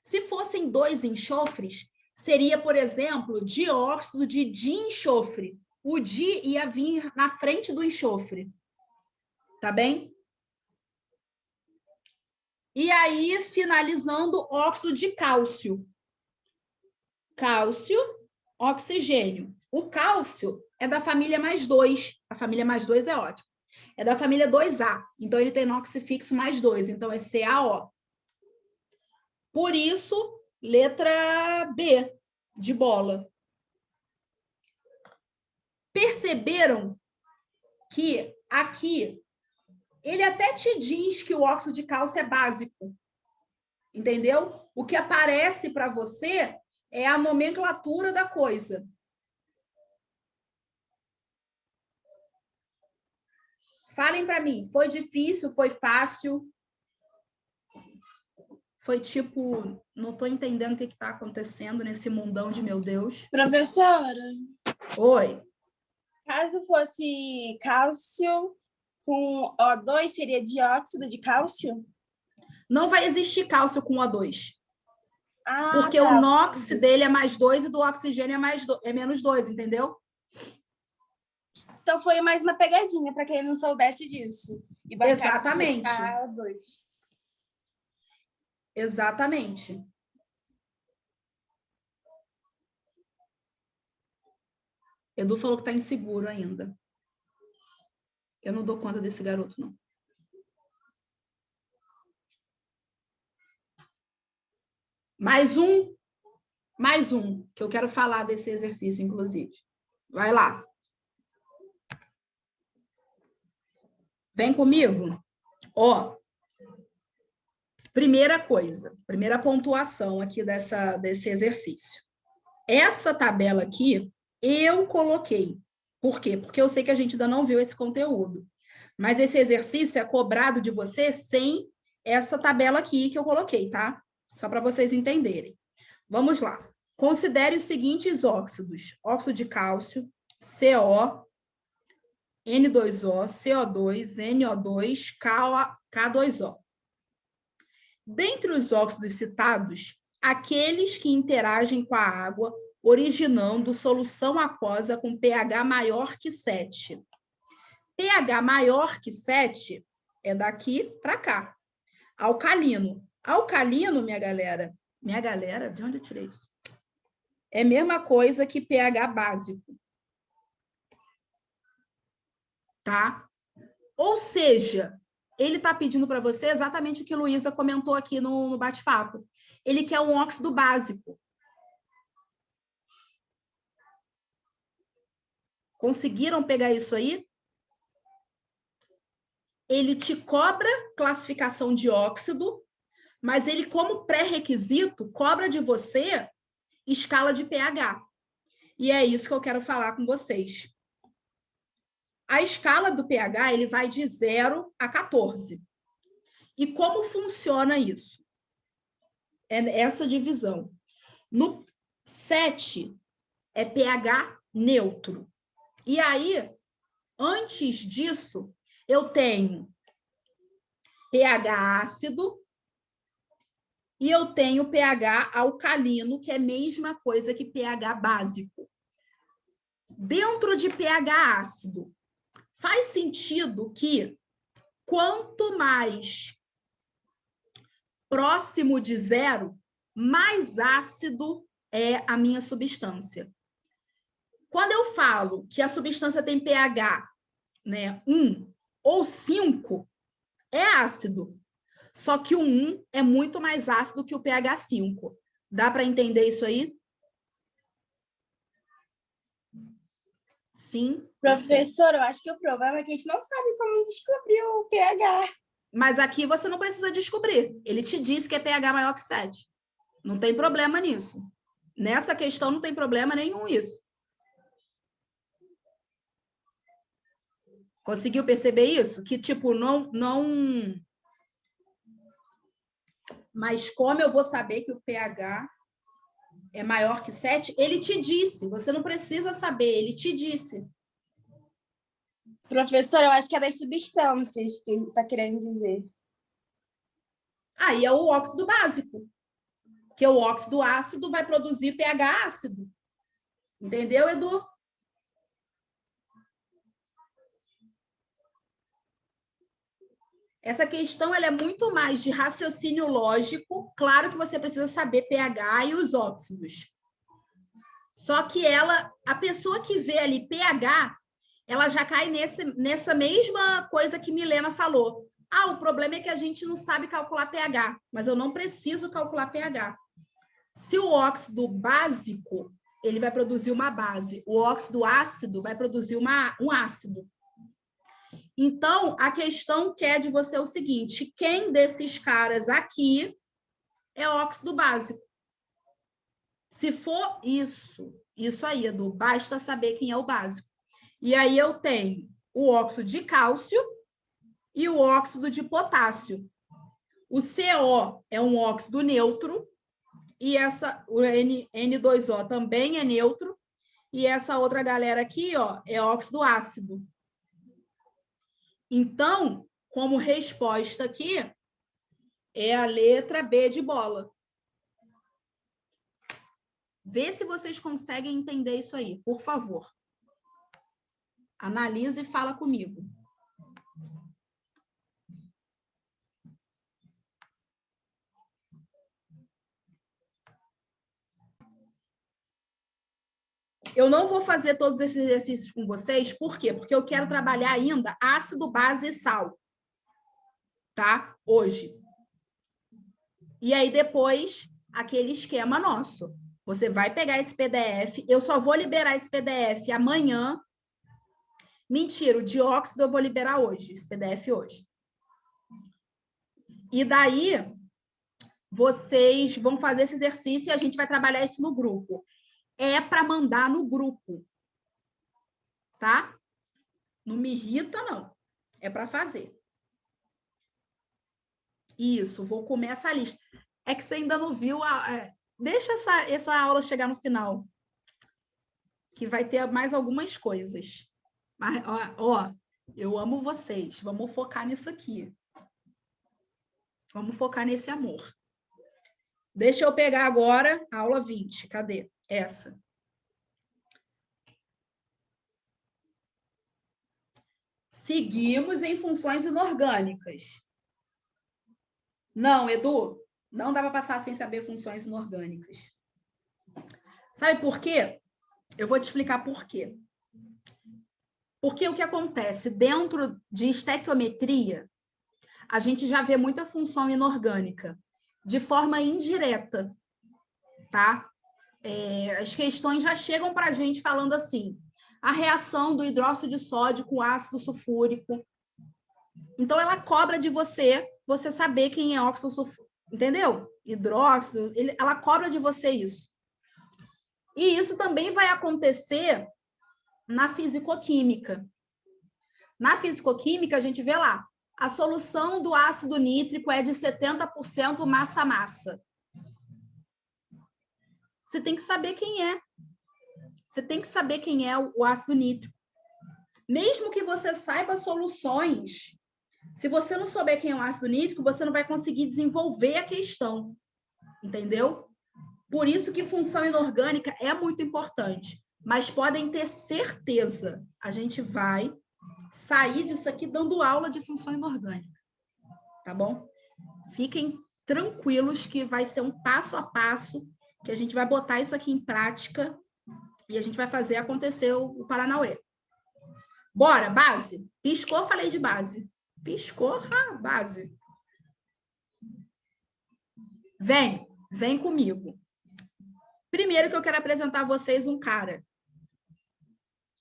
Se fossem 2 enxofres, seria, por exemplo, dióxido de dienxofre. O di ia vir na frente do enxofre. Tá bem? E aí, finalizando, óxido de cálcio. Cálcio, oxigênio. O cálcio é da família mais 2. A família mais 2 é ótimo. É da família 2A. Então, ele tem NOx fixo mais 2. Então, é CaO. Por isso, letra B, de bola. Perceberam que aqui ele até te diz que o óxido de cálcio é básico. Entendeu? O que aparece para você é a nomenclatura da coisa. Falem para mim, foi difícil, foi fácil? Foi tipo, não estou entendendo o que está acontecendo nesse mundão de meu Deus. Professora, Oi. caso fosse cálcio com O2, seria dióxido de cálcio? Não vai existir cálcio com O2. Ah, Porque tá. o NOx dele é mais 2 e do oxigênio é menos 2, entendeu? Então foi mais uma pegadinha para quem não soubesse disso. E Exatamente. O2. Exatamente. Edu falou que está inseguro ainda. Eu não dou conta desse garoto, não. Mais um, que eu quero falar desse exercício, inclusive. Vai lá. Vem comigo. Ó. Primeira coisa, primeira pontuação aqui desse exercício. Essa tabela aqui, eu coloquei. Por quê? Porque eu sei que a gente ainda não viu esse conteúdo. Mas esse exercício é cobrado de você sem essa tabela aqui que eu coloquei, tá? Só para vocês entenderem. Vamos lá. Considere os seguintes óxidos: óxido de cálcio, CO, N2O, CO2, NO2, K2O. Dentre os óxidos citados, aqueles que interagem com a água, originando solução aquosa com pH maior que 7. pH maior que 7 é daqui para cá. Alcalino. Alcalino, minha galera, de onde eu tirei isso? É a mesma coisa que pH básico. Tá? Ou seja, ele está pedindo para você exatamente o que a Luísa comentou aqui no bate-papo. Ele quer um óxido básico. Conseguiram pegar isso aí? Ele te cobra classificação de óxido, mas ele, como pré-requisito, cobra de você escala de pH. E é isso que eu quero falar com vocês. A escala do pH, ele vai de 0 a 14. E como funciona isso? É essa divisão. No 7 é pH neutro. E aí, antes disso, eu tenho pH ácido e eu tenho pH alcalino, que é a mesma coisa que pH básico. Dentro de pH ácido, faz sentido que quanto mais próximo de 0, mais ácido é a minha substância. Quando eu falo que a substância tem pH, né, 1 ou 5, é ácido. Só que o 1 é muito mais ácido que o pH 5. Dá para entender isso aí? Sim. Professor, eu acho que o problema é que a gente não sabe como descobrir o pH. Mas aqui você não precisa descobrir. Ele te disse que é pH maior que 7. Não tem problema nisso. Nessa questão não tem problema nenhum isso. Conseguiu perceber isso? Que, tipo, não... Mas como eu vou saber que o pH é maior que 7? Ele te disse. Você não precisa saber, ele te disse. Professor, eu acho que é das substâncias que ele está querendo dizer. Aí é o óxido básico. Que o óxido ácido vai produzir pH ácido. Entendeu, Edu? Essa questão ela é muito mais de raciocínio lógico. Claro que você precisa saber pH e os óxidos. Só que a pessoa que vê ali pH, ela já cai nessa mesma coisa que Milena falou. Ah, o problema é que a gente não sabe calcular pH, mas eu não preciso calcular pH. Se o óxido básico, ele vai produzir uma base, o óxido ácido vai produzir um ácido. Então, a questão quer de você o seguinte: quem desses caras aqui é óxido básico? Se for isso aí, Edu, basta saber quem é o básico. E aí eu tenho o óxido de cálcio e o óxido de potássio. O CO é um óxido neutro e o N2O também é neutro. E essa outra galera aqui, ó, é óxido ácido. Então, como resposta aqui, é a letra B de bola. Vê se vocês conseguem entender isso aí, por favor. Analisa e fala comigo. Eu não vou fazer todos esses exercícios com vocês, por quê? Porque eu quero trabalhar ainda ácido, base e sal. Tá? Hoje. E aí, depois, aquele esquema nosso. Você vai pegar esse PDF, eu só vou liberar esse PDF amanhã. Mentira, o dióxido eu vou liberar hoje, esse PDF hoje. E daí, vocês vão fazer esse exercício e a gente vai trabalhar isso no grupo. É para mandar no grupo, tá? Não me irrita, não. É para fazer. Isso, vou comer essa lista. É que você ainda não viu. Deixa essa aula chegar no final, que vai ter mais algumas coisas. Mas, ó, eu amo vocês. Vamos focar nisso aqui. Vamos focar nesse amor. Deixa eu pegar agora a aula 20. Cadê? Essa. Seguimos em funções inorgânicas. Não, Edu, não dá para passar sem saber funções inorgânicas. Sabe por quê? Eu vou te explicar por quê. Porque o que acontece? Dentro de estequiometria, a gente já vê muita função inorgânica, de forma indireta, tá? As questões já chegam para a gente falando assim, a reação do hidróxido de sódio com ácido sulfúrico. Então, ela cobra de você saber quem é óxido sulfúrico, entendeu? Hidróxido, ela cobra de você isso. E isso também vai acontecer na fisicoquímica. Na fisicoquímica, a gente vê lá, a solução do ácido nítrico é de 70% massa-massa. Você tem que saber quem é. Você tem que saber quem é o ácido nítrico. Mesmo que você saiba soluções, se você não souber quem é o ácido nítrico, você não vai conseguir desenvolver a questão. Entendeu? Por isso que função inorgânica é muito importante. Mas podem ter certeza, a gente vai sair disso aqui dando aula de função inorgânica. Tá bom? Fiquem tranquilos que vai ser um passo a passo, que a gente vai botar isso aqui em prática e a gente vai fazer acontecer o Paranauê. Bora, base? Piscou, falei de base. Piscou, base. Vem comigo. Primeiro que eu quero apresentar a vocês um cara.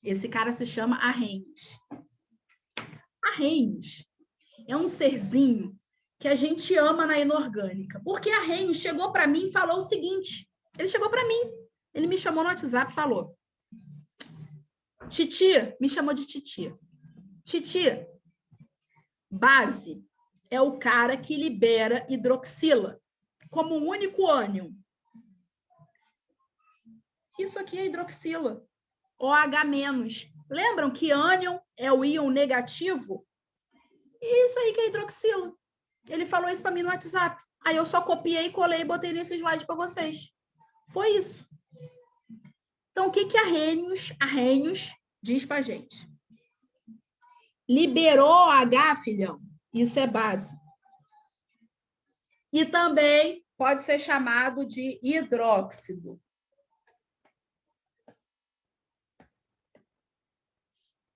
Esse cara se chama Arrhenius. Arrhenius é um serzinho que a gente ama na inorgânica. Porque Arrhenius chegou para mim e falou o seguinte. Ele chegou para mim. Ele me chamou no WhatsApp e falou: Titi, me chamou de Titi. Titi, base é o cara que libera hidroxila como um único ânion. Isso aqui é hidroxila. OH-. Lembram que ânion é o íon negativo? E isso aí que é hidroxila. Ele falou isso para mim no WhatsApp. Aí eu só copiei, colei e botei nesse slide para vocês. Foi isso. Então, o que Arrhenius diz para a gente? Liberou OH, filhão. Isso é base. E também pode ser chamado de hidróxido.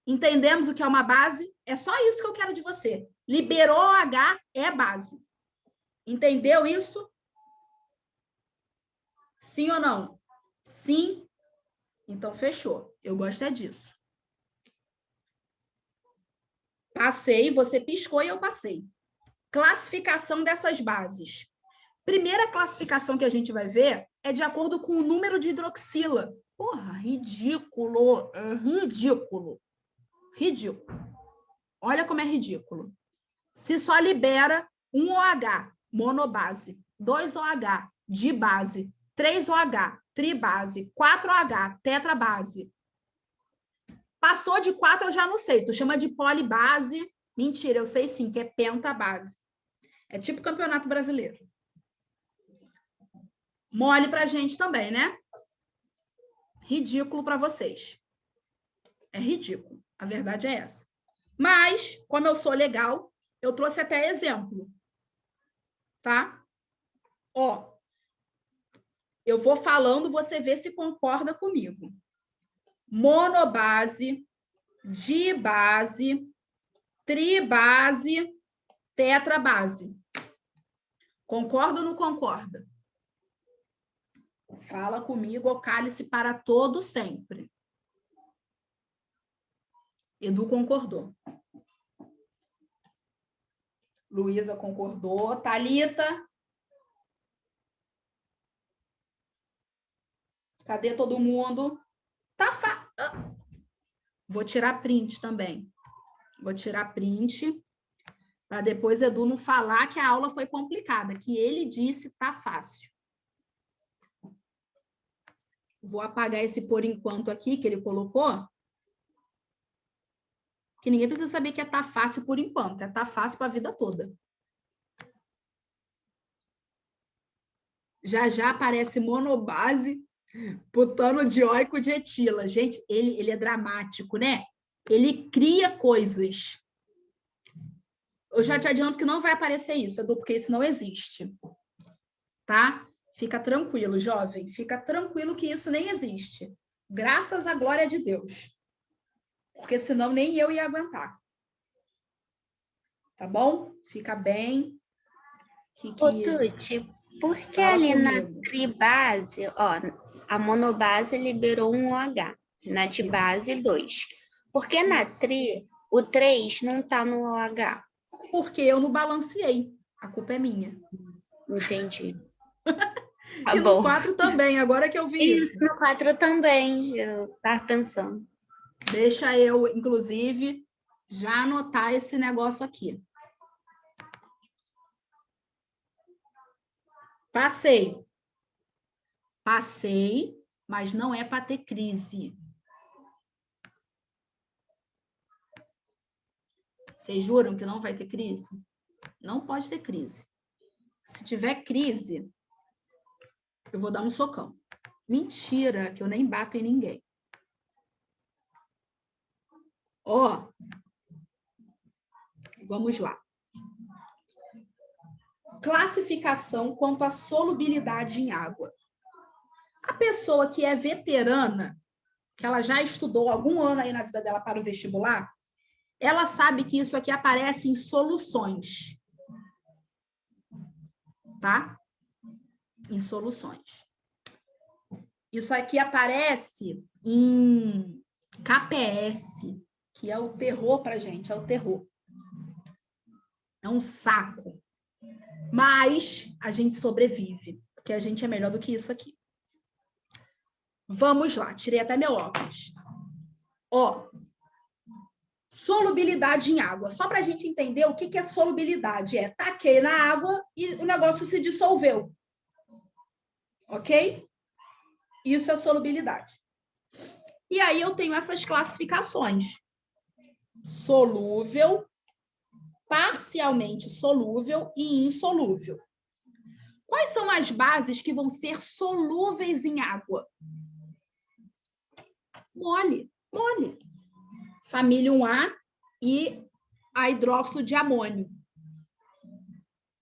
Entendemos o que é uma base? É só isso que eu quero de você. Liberou OH é base. Entendeu isso? Sim ou não? Sim? Então, fechou. Eu gosto é disso. Passei, você piscou e eu passei. Classificação dessas bases. Primeira classificação que a gente vai ver é de acordo com o número de hidroxila. Porra, ridículo. É ridículo. Ridículo. Olha como é ridículo. Se só libera um OH, monobase, 2 OH, dibase, 3 OH, tribase, 4 OH, tetrabase. Passou de 4, eu já não sei. Tu chama de polibase. Mentira, eu sei sim, que é pentabase. É tipo campeonato brasileiro. Mole pra gente também, né? Ridículo para vocês. É ridículo. A verdade é essa. Mas, como eu sou legal, eu trouxe até exemplo. Tá? Ó, eu vou falando, você vê se concorda comigo. Monobase, dibase, tribase, tetrabase. Concorda ou não concorda? Fala comigo, o cálice para todo sempre. Edu concordou. Luísa concordou. Thalita? Cadê todo mundo? Tá Vou tirar print também. Vou tirar print para depois Edu não falar que a aula foi complicada, que ele disse tá fácil. Vou apagar esse por enquanto aqui que ele colocou. Que ninguém precisa saber que tá fácil por enquanto, tá fácil para a vida toda. Já já aparece monobase, butanodioico de etila. Gente, ele é dramático, né? Ele cria coisas. Eu já te adianto que não vai aparecer isso, Edu, porque isso não existe. Tá? Fica tranquilo, jovem. Fica tranquilo que isso nem existe. Graças à glória de Deus. Porque senão nem eu ia aguentar. Tá bom? Fica bem. Ô, Tuti, por que Fala ali na comigo. tribase, ó, a monobase liberou um OH, na tribase 2. Por que na tri, o 3 não tá no OH? Porque eu não balanceei. A culpa é minha. Entendi. Tá E no bom. 4 também, agora que eu vi isso. Isso, no 4 também, eu tava pensando. Deixa eu, inclusive, já anotar esse negócio aqui. Passei. Passei, mas não é para ter crise. Vocês juram que não vai ter crise? Não pode ter crise. Se tiver crise, eu vou dar um socão. Mentira, que eu nem bato em ninguém. Ó, vamos lá. Classificação quanto à solubilidade em água. A pessoa que é veterana, que ela já estudou algum ano aí na vida dela para o vestibular, ela sabe que isso aqui aparece em soluções. Tá? Em soluções. Isso aqui aparece em KPS, que é o terror para gente, é o terror. É um saco. Mas a gente sobrevive, porque a gente é melhor do que isso aqui. Vamos lá, tirei até meu óculos. Ó, solubilidade em água. Só para a gente entender o que é solubilidade. Taquei na água e o negócio se dissolveu. Ok? Isso é solubilidade. E aí eu tenho essas classificações. Solúvel, parcialmente solúvel e insolúvel. Quais são as bases que vão ser solúveis em água? Mole. Família 1A e a hidróxido de amônio.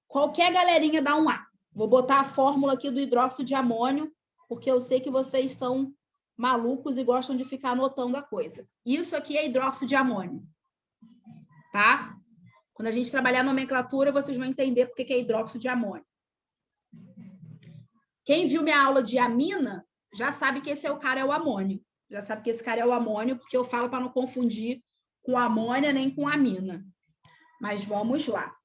Qualquer galerinha dá um A. Vou botar a fórmula aqui do hidróxido de amônio, porque eu sei que vocês são malucos e gostam de ficar anotando a coisa. Isso aqui é hidróxido de amônio. Tá? Quando a gente trabalhar a nomenclatura, vocês vão entender por que é hidróxido de amônio. Quem viu minha aula de amina, já sabe que esse cara é o amônio. Já sabe que esse cara é o amônio, porque eu falo para não confundir com amônia nem com amina. Mas vamos lá.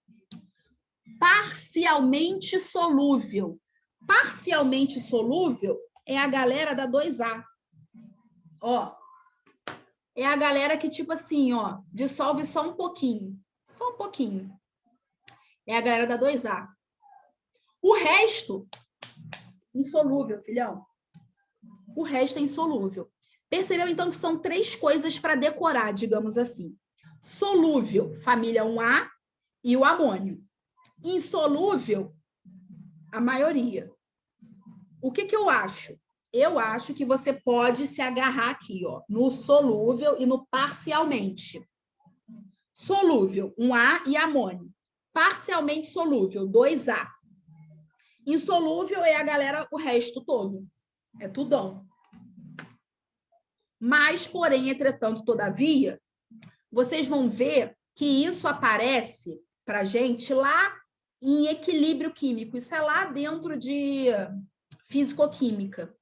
Parcialmente solúvel. Parcialmente solúvel é a galera da 2A. Ó, é a galera que, tipo assim, ó, dissolve só um pouquinho. Só um pouquinho. É a galera da 2A. O resto, insolúvel, filhão. O resto é insolúvel. Percebeu, então, que são 3 coisas para decorar, digamos assim. Solúvel, família 1A e o amônio. Insolúvel, a maioria. O que eu acho? Eu acho que você pode se agarrar aqui, ó, no solúvel e no parcialmente. Solúvel, 1A e amônio. Parcialmente solúvel, 2A. Insolúvel é a galera, o resto todo. É tudão. Mas, porém, entretanto, todavia, vocês vão ver que isso aparece para a gente lá em equilíbrio químico. Isso é lá dentro de físico-química.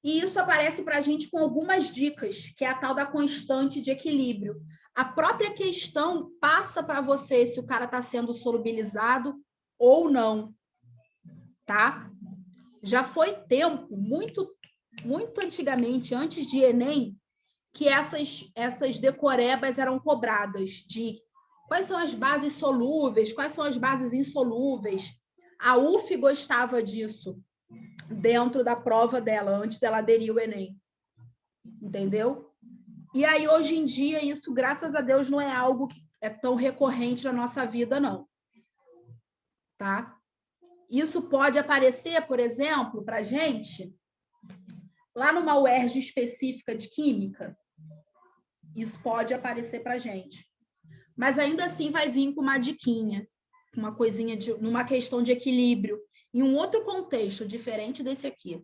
E isso aparece para a gente com algumas dicas, que é a tal da constante de equilíbrio. A própria questão passa para você se o cara está sendo solubilizado ou não. Tá? Já foi tempo, muito muito antigamente, antes de Enem, que essas decorebas eram cobradas de quais são as bases solúveis, quais são as bases insolúveis. A UF gostava disso dentro da prova dela, antes dela aderir ao Enem. Entendeu? E aí, hoje em dia, isso, graças a Deus, não é algo que é tão recorrente na nossa vida, não. Tá? Isso pode aparecer, por exemplo, para a gente, lá numa UERJ específica de Química, isso pode aparecer para a gente. Mas ainda assim vai vir com uma diquinha, uma coisinha, numa questão de equilíbrio, em um outro contexto, diferente desse aqui.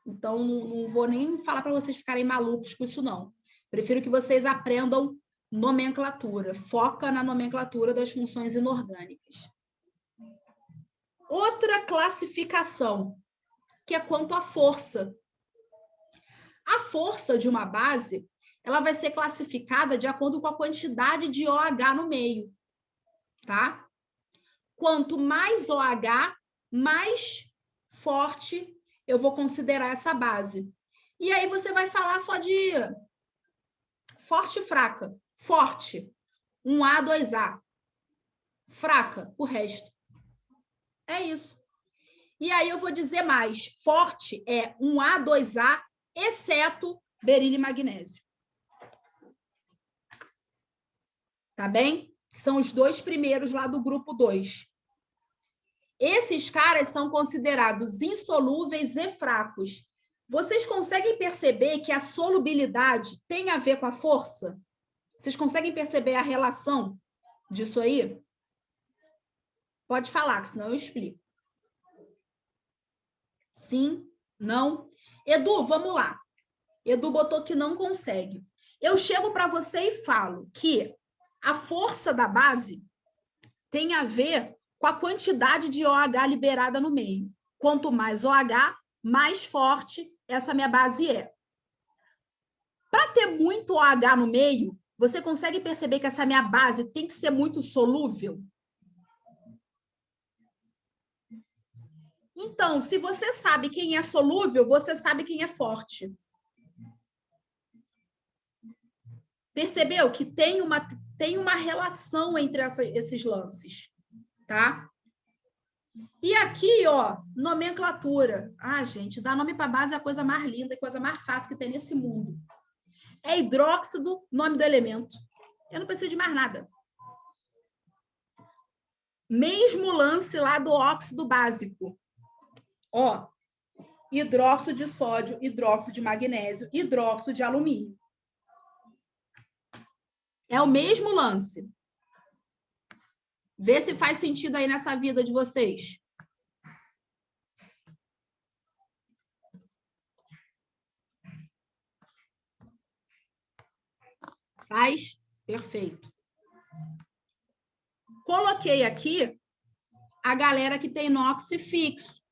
Então, não vou nem falar para vocês ficarem malucos com isso, não. Prefiro que vocês aprendam nomenclatura. Foca na nomenclatura das funções inorgânicas. Outra classificação, que é quanto à força. A força de uma base, ela vai ser classificada de acordo com a quantidade de OH no meio, tá? Quanto mais OH, mais forte eu vou considerar essa base. E aí você vai falar só de forte e fraca. Forte, 1A, 2A. Fraca, o resto. É isso. E aí eu vou dizer mais. Forte é 1A, 2A, exceto berílio e magnésio. Tá bem? São os dois primeiros lá do grupo 2. Esses caras são considerados insolúveis e fracos. Vocês conseguem perceber que a solubilidade tem a ver com a força? Vocês conseguem perceber a relação disso aí? Pode falar, que senão eu explico. Sim? Não? Edu, vamos lá. Edu botou que não consegue. Eu chego para você e falo que a força da base tem a ver com a quantidade de OH liberada no meio. Quanto mais OH, mais forte essa minha base é. Para ter muito OH no meio, você consegue perceber que essa minha base tem que ser muito solúvel? Então, se você sabe quem é solúvel, você sabe quem é forte. Percebeu que tem uma relação entre esses lances, tá? E aqui, ó, nomenclatura. Ah, gente, dar nome para base é a coisa mais linda e coisa mais fácil que tem nesse mundo. É hidróxido, nome do elemento. Eu não preciso de mais nada. Mesmo lance lá do óxido básico. Ó, hidróxido de sódio, hidróxido de magnésio, hidróxido de alumínio. É o mesmo lance. Vê se faz sentido aí nessa vida de vocês. Faz? Perfeito. Coloquei aqui a galera que tem NOx fixo.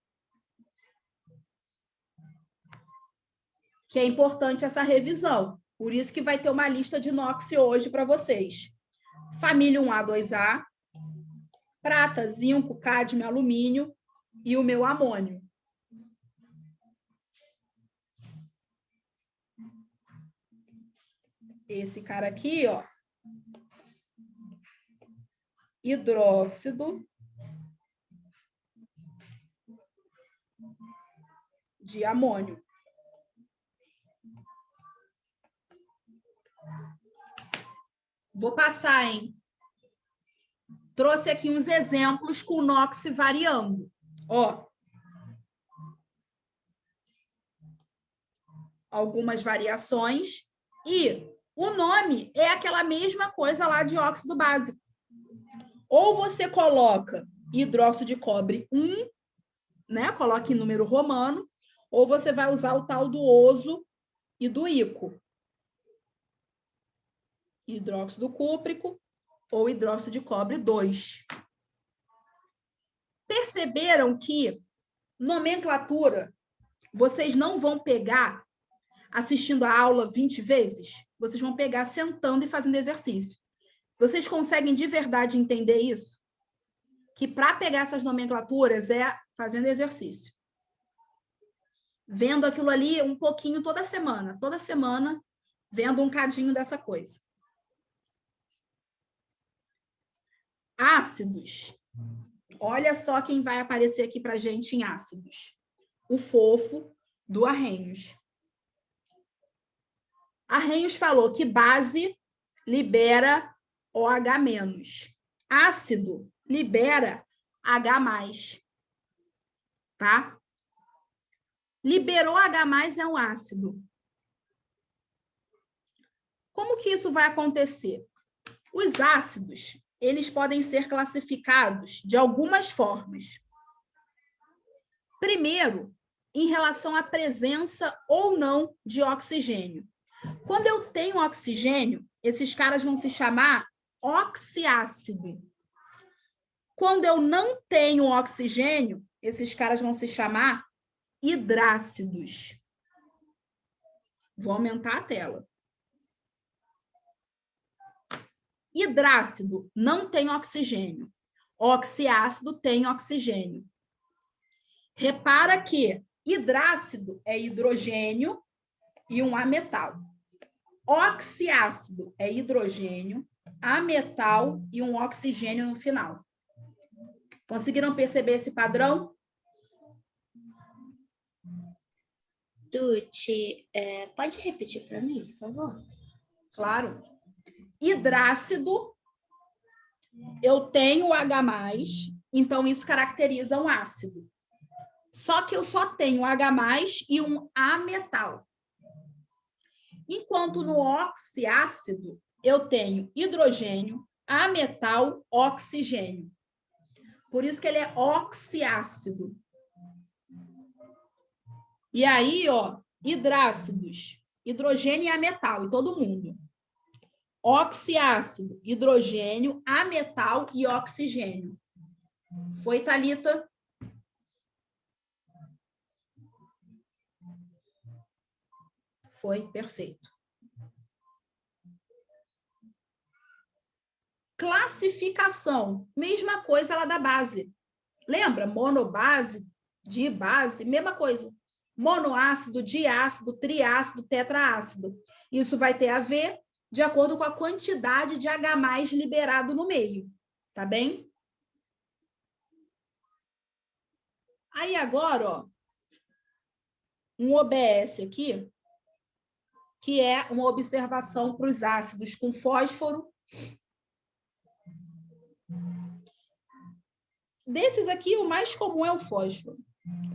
Que é importante essa revisão. Por isso que vai ter uma lista de NOx hoje para vocês. Família 1A, 2A, prata, zinco, cádmio, alumínio e o meu amônio. Esse cara aqui, ó. Hidróxido de amônio. Vou passar, hein? Trouxe aqui uns exemplos com o NOx variando. Ó. Algumas variações. E o nome é aquela mesma coisa lá de óxido básico. Ou você coloca hidróxido de cobre 1, né? Coloca em número romano, ou você vai usar o tal do oso e do ico. Hidróxido cúprico ou hidróxido de cobre 2. Perceberam que nomenclatura vocês não vão pegar assistindo a aula 20 vezes? Vocês vão pegar sentando e fazendo exercício. Vocês conseguem de verdade entender isso? Que para pegar essas nomenclaturas é fazendo exercício. vendo aquilo ali um pouquinho toda semana, vendo um cadinho dessa coisa. Ácidos. Olha só quem vai aparecer aqui para a gente em ácidos. O fofo do Arrhenius. Arrhenius falou que base libera OH-. Ácido libera H+. Tá? Liberou H+, é um ácido. Como que isso vai acontecer? Os ácidos, eles podem ser classificados de algumas formas. Primeiro, em relação à presença ou não de oxigênio. Quando eu tenho oxigênio, esses caras vão se chamar oxiácido. Quando eu não tenho oxigênio, esses caras vão se chamar hidrácidos. Vou aumentar a tela. Hidrácido não tem oxigênio. Oxiácido tem oxigênio. Repara que hidrácido é hidrogênio e um ametal. Oxiácido é hidrogênio, ametal e um oxigênio no final. Conseguiram perceber esse padrão? Dutti, pode repetir para mim, por favor? Claro. Hidrácido, eu tenho H+, então isso caracteriza um ácido. Só que eu só tenho H+ e um ametal. Enquanto no oxiácido, eu tenho hidrogênio, ametal, oxigênio. Por isso que ele é oxiácido. E aí, ó, hidrácidos, hidrogênio e ametal, em todo mundo. Oxiácido, hidrogênio, ametal e oxigênio. Foi, Thalita? Foi, perfeito. Classificação, mesma coisa lá da base. Lembra? Monobase, dibase, mesma coisa. Monoácido, diácido, triácido, tetraácido. Isso vai ter a ver de acordo com a quantidade de H+ liberado no meio. Tá bem? Aí agora, ó, um OBS aqui, que é uma observação para os ácidos com fósforo. Desses aqui, o mais comum é o fósforo.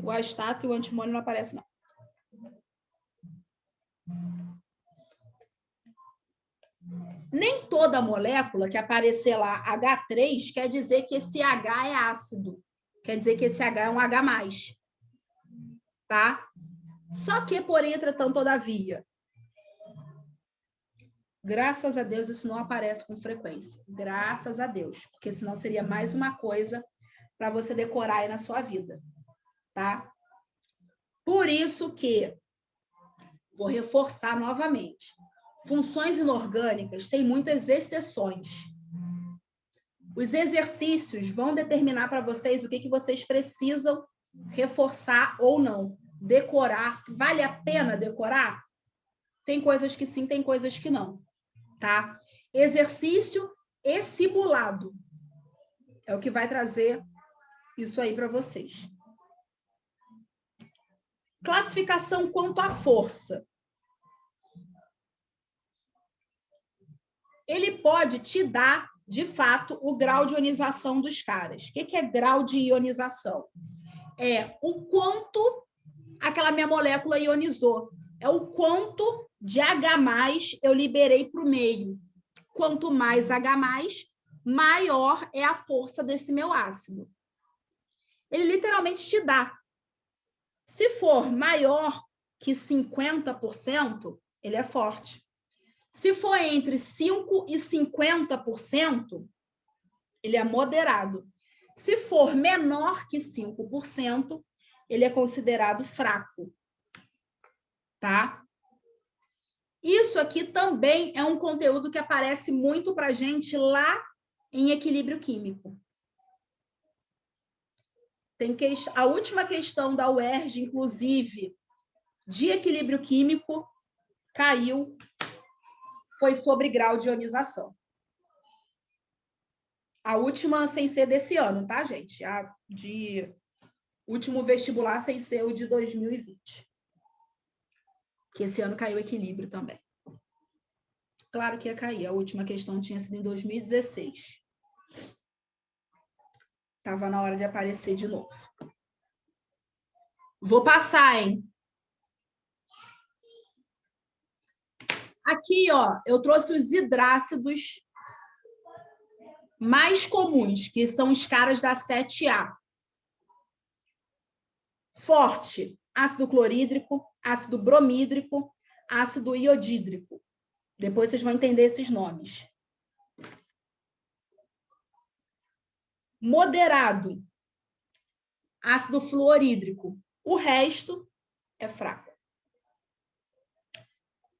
O astato e o antimônio não aparecem, não. Nem toda molécula que aparecer lá H3 quer dizer que esse H é ácido. Quer dizer que esse H é um H+. Tá? Só que, porém, entretanto, todavia, graças a Deus isso não aparece com frequência. Graças a Deus. Porque senão seria mais uma coisa para você decorar aí na sua vida. Tá? Por isso que, vou reforçar novamente, funções inorgânicas têm muitas exceções. Os exercícios vão determinar para vocês o que vocês precisam reforçar ou não. Decorar. Vale a pena decorar? Tem coisas que sim, tem coisas que não. Tá? Exercício e simulado. É o que vai trazer isso aí para vocês. Classificação quanto à força. Ele pode te dar, de fato, o grau de ionização dos caras. O que é grau de ionização? É o quanto aquela minha molécula ionizou. É o quanto de H+ eu liberei para o meio. Quanto mais H+, maior é a força desse meu ácido. Ele literalmente te dá. Se for maior que 50%, ele é forte. Se for entre 5% e 50%, ele é moderado. Se for menor que 5%, ele é considerado fraco. Tá? Isso aqui também é um conteúdo que aparece muito para a gente lá em equilíbrio químico. A última questão da UERJ, inclusive, de equilíbrio químico caiu, foi sobre grau de ionização. A última sem ser desse ano, tá, gente? A de último vestibular sem ser o de 2020. Que esse ano caiu equilíbrio também. Claro que ia cair. A última questão tinha sido em 2016. Estava na hora de aparecer de novo. Vou passar, hein? Aqui, ó, eu trouxe os hidrácidos mais comuns, que são os caras da 7A. Forte, ácido clorídrico, ácido bromídrico, ácido iodídrico. Depois vocês vão entender esses nomes. Moderado, ácido fluorídrico. O resto é fraco.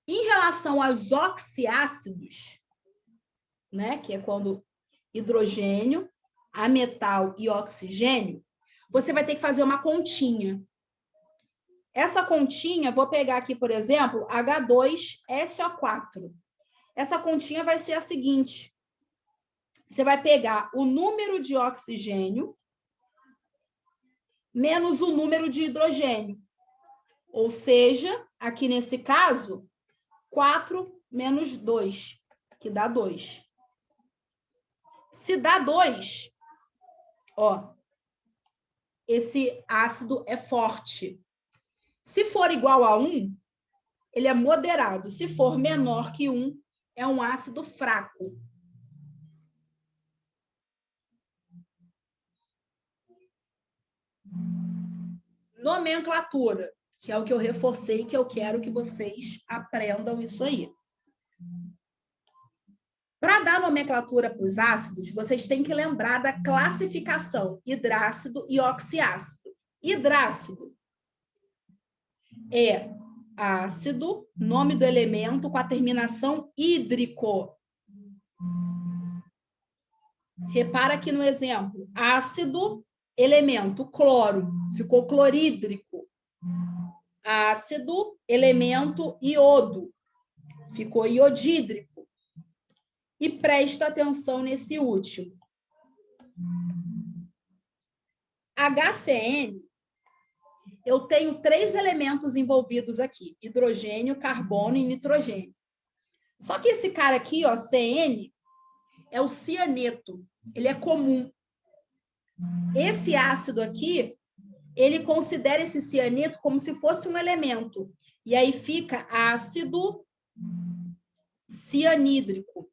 Em relação aos oxiácidos, né, que é quando hidrogênio, ametal e oxigênio, você vai ter que fazer uma continha. Essa continha, vou pegar aqui, por exemplo, H2SO4. Essa continha vai ser a seguinte. Você vai pegar o número de oxigênio menos o número de hidrogênio. Ou seja, aqui nesse caso, 4 menos 2, que dá 2. Se dá 2, ó, esse ácido é forte. Se for igual a 1, ele é moderado. Se for menor que 1, é um ácido fraco. Nomenclatura, que é o que eu reforcei, que eu quero que vocês aprendam isso aí. Para dar nomenclatura para os ácidos, vocês têm que lembrar da classificação hidrácido e oxiácido. Hidrácido é ácido, nome do elemento com a terminação hídrico. Repara aqui no exemplo. Ácido, elemento, cloro, ficou clorídrico. Ácido, elemento, iodo, ficou iodídrico. E presta atenção nesse último. HCN, eu tenho 3 elementos envolvidos aqui: hidrogênio, carbono e nitrogênio. Só que esse cara aqui, ó, CN, é o cianeto. Ele é comum. Esse ácido aqui, ele considera esse cianeto como se fosse um elemento. E aí fica ácido cianídrico.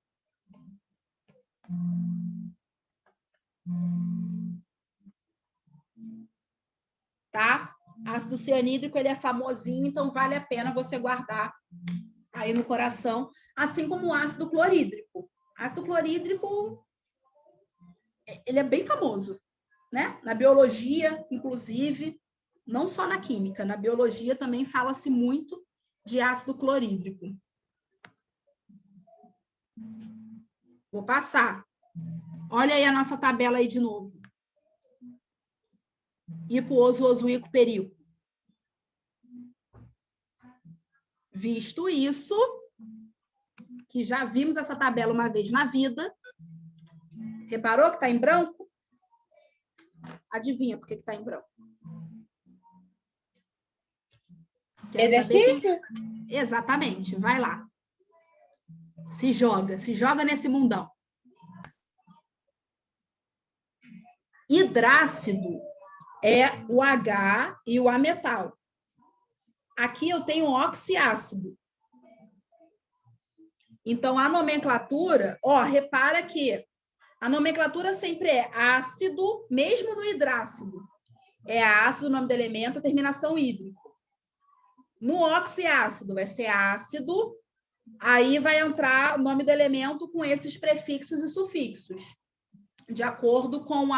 Tá? Ácido cianídrico, ele é famosinho, então vale a pena você guardar aí no coração, assim como o ácido clorídrico. Ácido clorídrico, ele é bem famoso, né? Na biologia, inclusive, não só na química, na biologia também fala-se muito de ácido clorídrico. Vou passar. Olha aí a nossa tabela aí de novo. Hiposo, ozoico, perico. Visto isso, que já vimos essa tabela uma vez na vida, reparou que está em branco? Adivinha por que está em branco? Quer Exercício? Quem... Exatamente, vai lá. Se joga nesse mundão. Hidrácido é o H e o ametal. Aqui eu tenho oxiácido. Então, a nomenclatura, ó, repara que a nomenclatura sempre é ácido, mesmo no hidrácido. É ácido, o nome do elemento, a terminação hídrico. No oxiácido vai ser ácido, aí vai entrar o nome do elemento com esses prefixos e sufixos, de acordo com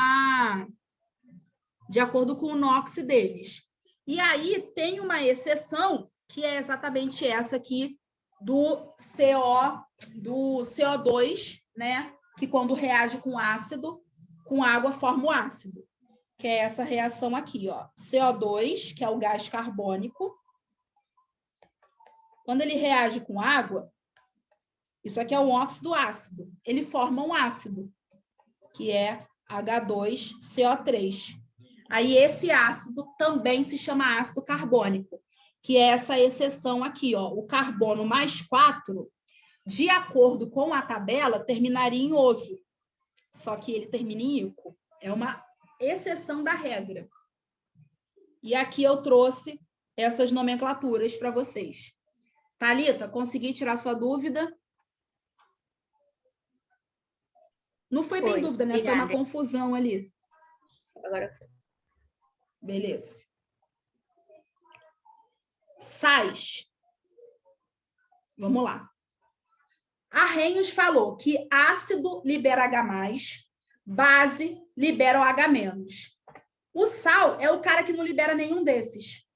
o NOx deles. E aí tem uma exceção, que é exatamente essa aqui do CO2, né? Que quando reage com ácido, com água forma o ácido. Que é essa reação aqui, ó. CO2, que é o gás carbônico, Quando ele reage com água, isso aqui é um óxido ácido. Ele forma um ácido, que é H2CO3. Aí esse ácido também se chama ácido carbônico, que é essa exceção aqui, ó, o carbono mais 4, de acordo com a tabela, terminaria em oso. Só que ele termina em ico. É uma exceção da regra. E aqui eu trouxe essas nomenclaturas para vocês. Thalita, consegui tirar sua dúvida? Não foi bem dúvida, né? Foi uma confusão ali. Agora foi. Beleza. Sais. Vamos lá. Arrhenius falou que ácido libera H+, base libera o H-. O sal é o cara que não libera nenhum desses.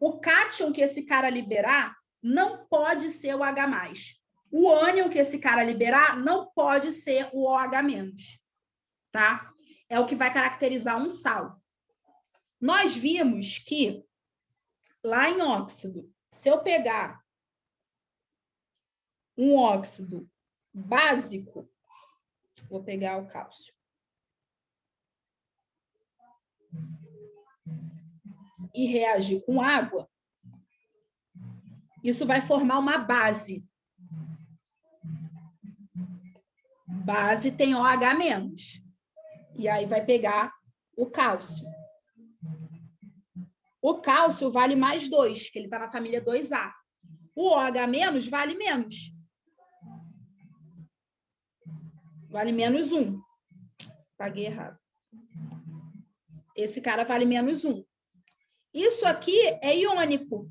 O cátion que esse cara liberar não pode ser o H+. O ânion que esse cara liberar não pode ser o OH-, tá? É o que vai caracterizar um sal. Nós vimos que lá em óxido, se eu pegar um óxido básico, vou pegar o cálcio, e reagir com água, isso vai formar uma base. Base tem OH-. E aí vai pegar o cálcio. O cálcio vale mais 2, que ele está na família 2A. O OH- vale menos. Vale menos 1. Paguei errado. Esse cara vale menos 1. Isso aqui é iônico.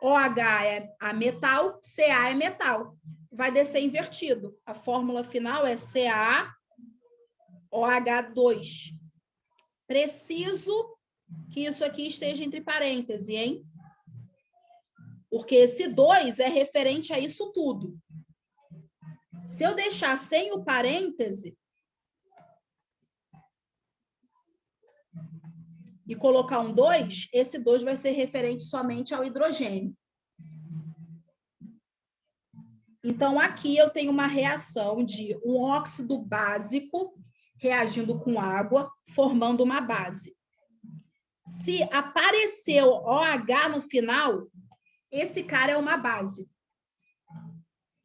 OH é a metal, Ca é metal. Vai descer invertido. A fórmula final é CaOH2. Preciso que isso aqui esteja entre parênteses, hein? Porque esse 2 é referente a isso tudo. Se eu deixar sem o parêntese e colocar um 2, esse 2 vai ser referente somente ao hidrogênio. Então, aqui eu tenho uma reação de um óxido básico reagindo com água, formando uma base. Se apareceu OH no final, esse cara é uma base.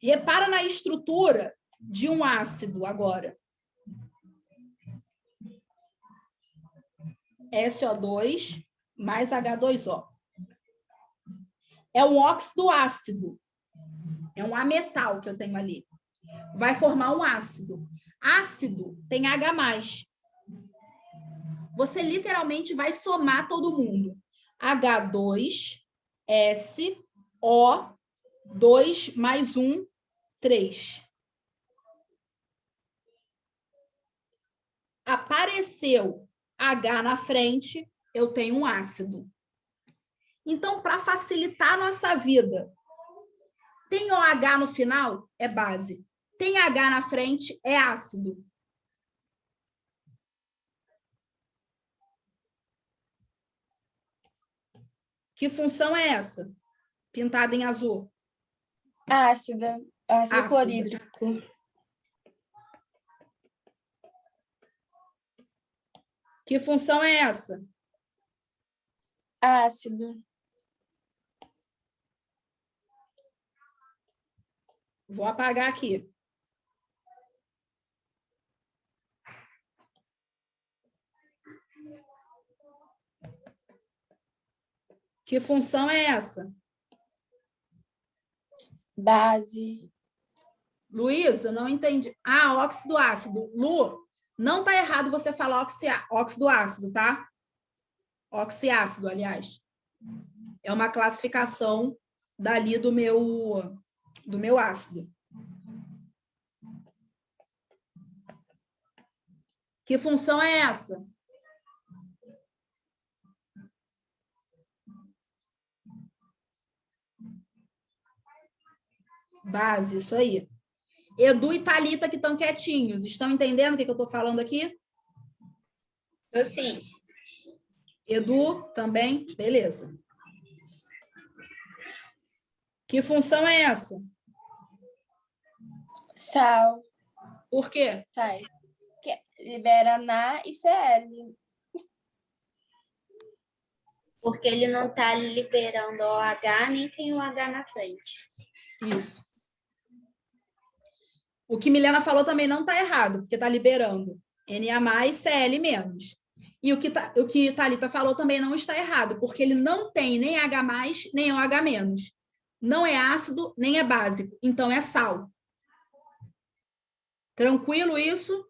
Repara na estrutura de um ácido agora. SO2 mais H2O. É um óxido ácido. É um ametal que eu tenho ali. Vai formar um ácido. Ácido tem H+. Você literalmente vai somar todo mundo. H2, S, O, 2 mais 1, 3. Apareceu H na frente, eu tenho um ácido. Então, para facilitar a nossa vida, tem OH no final? É base. Tem H na frente? É ácido. Que função é essa? Pintada em azul. Ácido clorídrico. Que função é essa? Ácido. Vou apagar aqui. Que função é essa? Base. Luísa, não entendi. Ah, óxido ácido. Lu, não está errado você falar óxido ácido, tá? Oxiácido, aliás. É uma classificação dali do meu ácido. Que função é essa? Base, isso aí. Edu e Thalita que estão quietinhos. Estão entendendo o que eu estou falando aqui? Eu sim. Edu, também? Beleza. Que função é essa? Sal. Por quê? Faz. Que libera NA e CL. Porque ele não está liberando OH, nem tem o H na frente. Isso. O que Milena falou também não está errado, porque está liberando Na+, Cl-. E o que Thalita falou também não está errado, porque ele não tem nem H+, nem OH-. Não é ácido, nem é básico. Então, é sal. Tranquilo isso?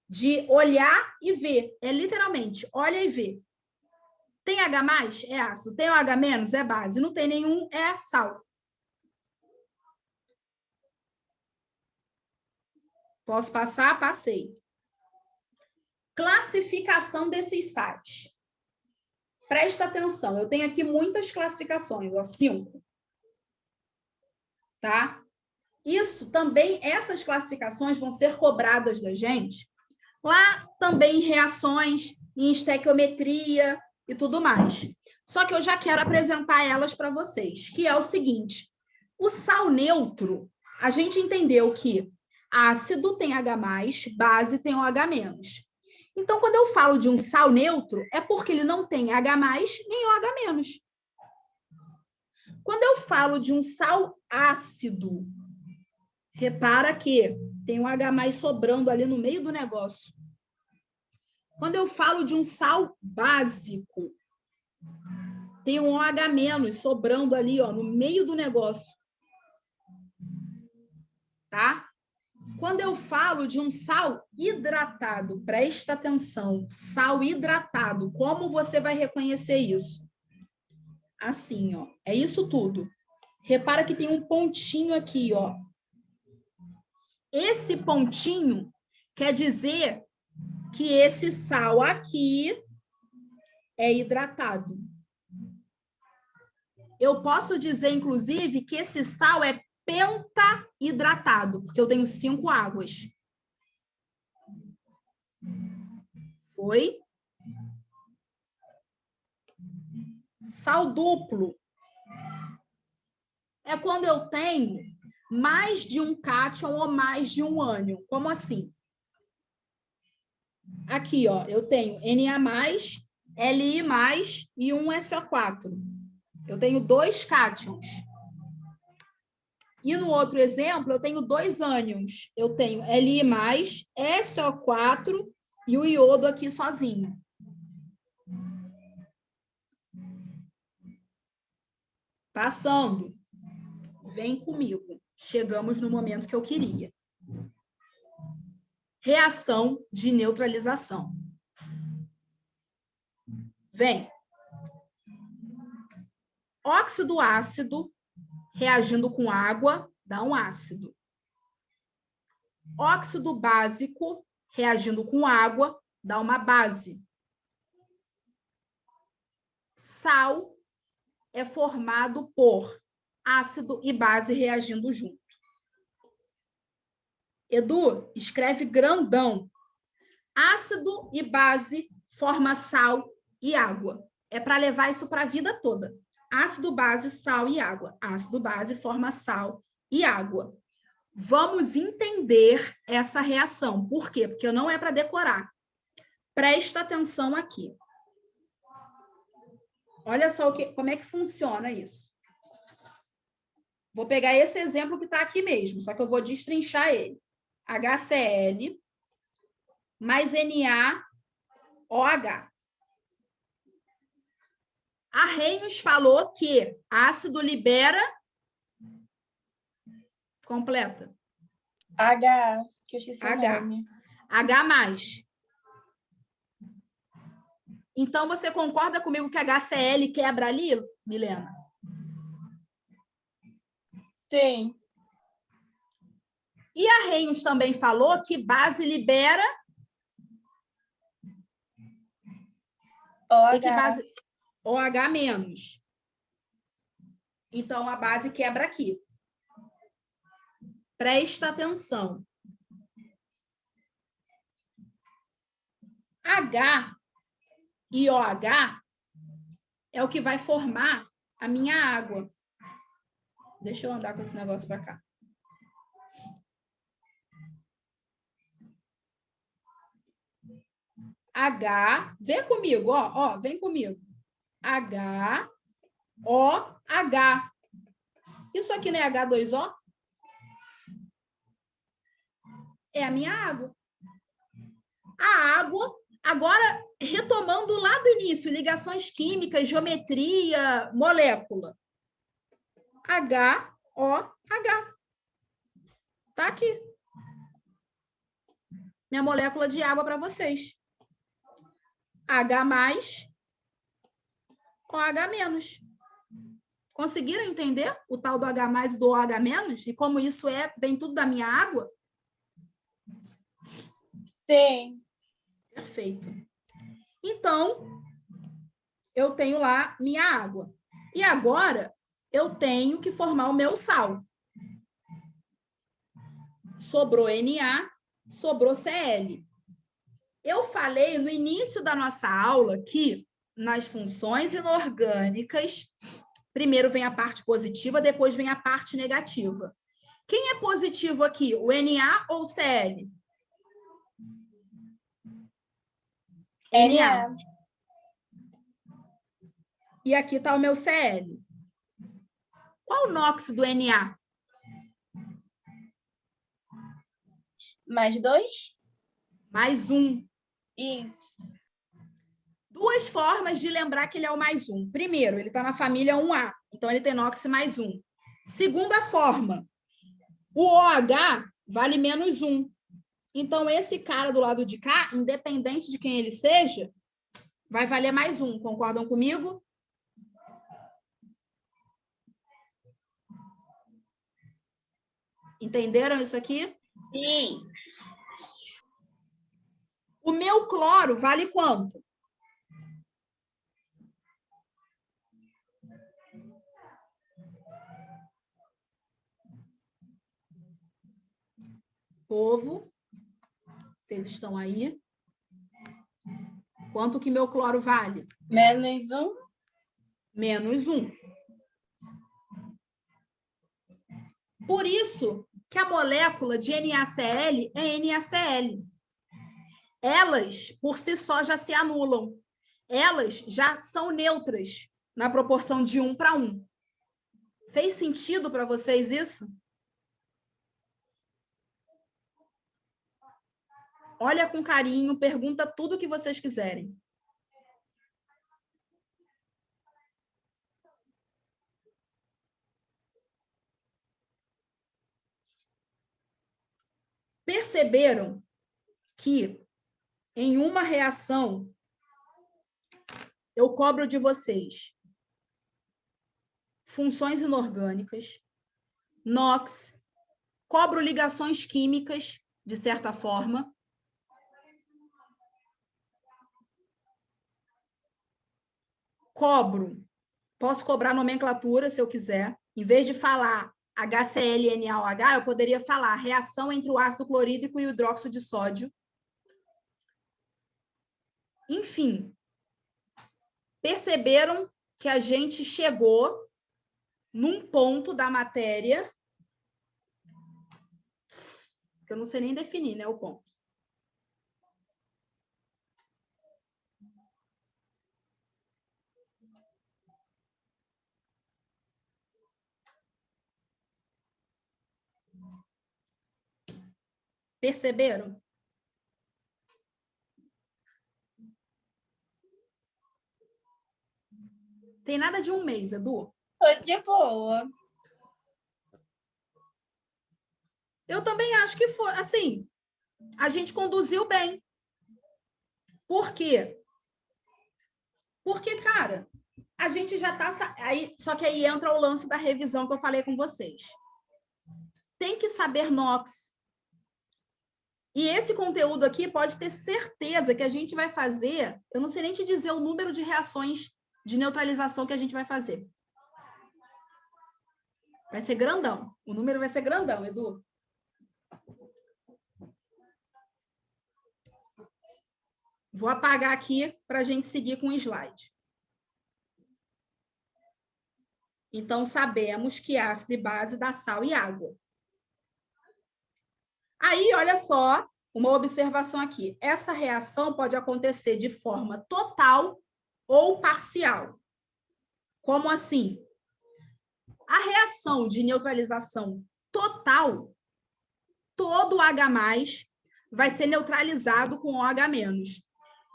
De olhar e ver. É literalmente, olha e vê. Tem H+, é ácido. Tem OH-, é base. Não tem nenhum, é sal. Posso passar? Passei. Classificação desses sais. Presta atenção, eu tenho aqui muitas classificações, ó, 5. Tá? Isso também, essas classificações vão ser cobradas da gente lá também em reações, em estequiometria e tudo mais. Só que eu já quero apresentar elas para vocês, que é o seguinte: o sal neutro, a gente entendeu que ácido tem H+, base tem OH-. Então, quando eu falo de um sal neutro, é porque ele não tem H+, nem OH-. Quando eu falo de um sal ácido, repara que tem um H+ sobrando ali no meio do negócio. Quando eu falo de um sal básico, tem um OH- sobrando ali, ó, no meio do negócio. Tá? Quando eu falo de um sal hidratado, presta atenção, sal hidratado, como você vai reconhecer isso? Assim, ó, é isso tudo. Repara que tem um pontinho aqui, ó. Esse pontinho quer dizer que esse sal aqui é hidratado. Eu posso dizer, inclusive, que esse sal é pentahidratado, porque eu tenho 5 águas. Foi? Sal duplo é quando eu tenho mais de um cátion ou mais de um ânion. Como assim? Aqui, ó, eu tenho Na+, Li+, e um SO4. Eu tenho 2 cátions. E no outro exemplo, eu tenho 2 ânions. Eu tenho Li+, SO4 e o iodo aqui sozinho. Passando. Vem comigo. Chegamos no momento que eu queria. Reação de neutralização. Vem. Óxido ácido reagindo com água dá um ácido. Óxido básico reagindo com água dá uma base. Sal é formado por ácido e base reagindo junto. Edu, escreve grandão. Ácido e base forma sal e água. É para levar isso para a vida toda. Ácido, base, sal e água. Ácido, base forma sal e água. Vamos entender essa reação. Por quê? Porque não é para decorar. Presta atenção aqui. Olha só como é que funciona isso. Vou pegar esse exemplo que está aqui mesmo, só que eu vou destrinchar ele. HCl mais NaOH. Arrhenius falou que ácido libera... Completa. H, que eu esqueci o nome. H+. Então, você concorda comigo que HCl quebra ali, Milena? Sim. E Arrhenius também falou que base libera... OH. Que base... OH-. Então, a base quebra aqui. Presta atenção. H e OH é o que vai formar a minha água. Deixa eu andar com esse negócio para cá. H, vem comigo, ó, vem comigo. H, O, H. Isso aqui não é H2O? É a minha água. A água, agora, retomando lá do início, ligações químicas, geometria, molécula. H-O-H. Tá aqui. Minha molécula de água para vocês. H+, OH-. Conseguiram entender o tal do H+ e do OH-? E como isso vem tudo da minha água? Sim. Perfeito. Então, eu tenho lá minha água. E agora, eu tenho que formar o meu sal. Sobrou Na, sobrou Cl. Eu falei no início da nossa aula que nas funções inorgânicas, primeiro vem a parte positiva, depois vem a parte negativa. Quem é positivo aqui, o Na ou o Cl? Na. E aqui está o meu Cl. Qual o NOx do Na? +2? +1. Isso. Duas formas de lembrar que ele é o +1. Primeiro, ele está na família 1A, então ele tem NOx +1. Segunda forma, o OH vale -1. Então, esse cara do lado de cá, independente de quem ele seja, vai valer +1. Concordam comigo? Entenderam isso aqui? Sim. O meu cloro vale quanto? Povo, vocês estão aí? Quanto que meu cloro vale? -1. -1. Por isso que a molécula de NaCl é NaCl. Elas, por si só, já se anulam. Elas já são neutras na proporção de 1:1. Fez sentido para vocês isso? Olha com carinho, pergunta tudo o que vocês quiserem. Perceberam que em uma reação eu cobro de vocês funções inorgânicas, NOx, cobro ligações químicas, de certa forma. Cobro, posso cobrar nomenclatura se eu quiser. Em vez de falar HCl-NaOH, eu poderia falar reação entre o ácido clorídrico e o hidróxido de sódio. Enfim, perceberam que a gente chegou num ponto da matéria que eu não sei nem definir, né, o ponto. Perceberam? Tem nada de um mês, Edu. Tô de boa. Eu também acho que foi, assim, a gente conduziu bem. Por quê? Porque, cara, a gente já está... Só que aí entra o lance da revisão que eu falei com vocês. Tem que saber NOx. E esse conteúdo aqui pode ter certeza que a gente vai fazer... Eu não sei nem te dizer o número de reações de neutralização que a gente vai fazer. Vai ser grandão. O número vai ser grandão, Edu. Vou apagar aqui para a gente seguir com o slide. Então, sabemos que ácido e base dá sal e água. Aí, olha só, uma observação aqui. Essa reação pode acontecer de forma total ou parcial. Como assim? A reação de neutralização total, todo H+, vai ser neutralizado com OH-.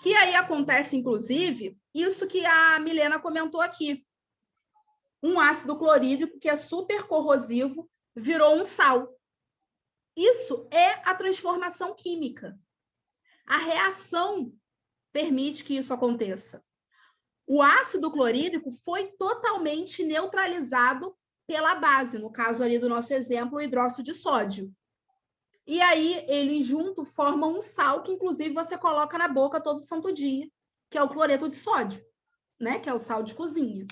Que aí acontece, inclusive, isso que a Milena comentou aqui. Um ácido clorídrico que é super corrosivo virou um sal. Isso é a transformação química. A reação permite que isso aconteça. O ácido clorídrico foi totalmente neutralizado pela base, no caso ali do nosso exemplo, o hidróxido de sódio. E aí, eles juntos formam um sal que, inclusive, você coloca na boca todo santo dia, que é o cloreto de sódio, né? Que é o sal de cozinha.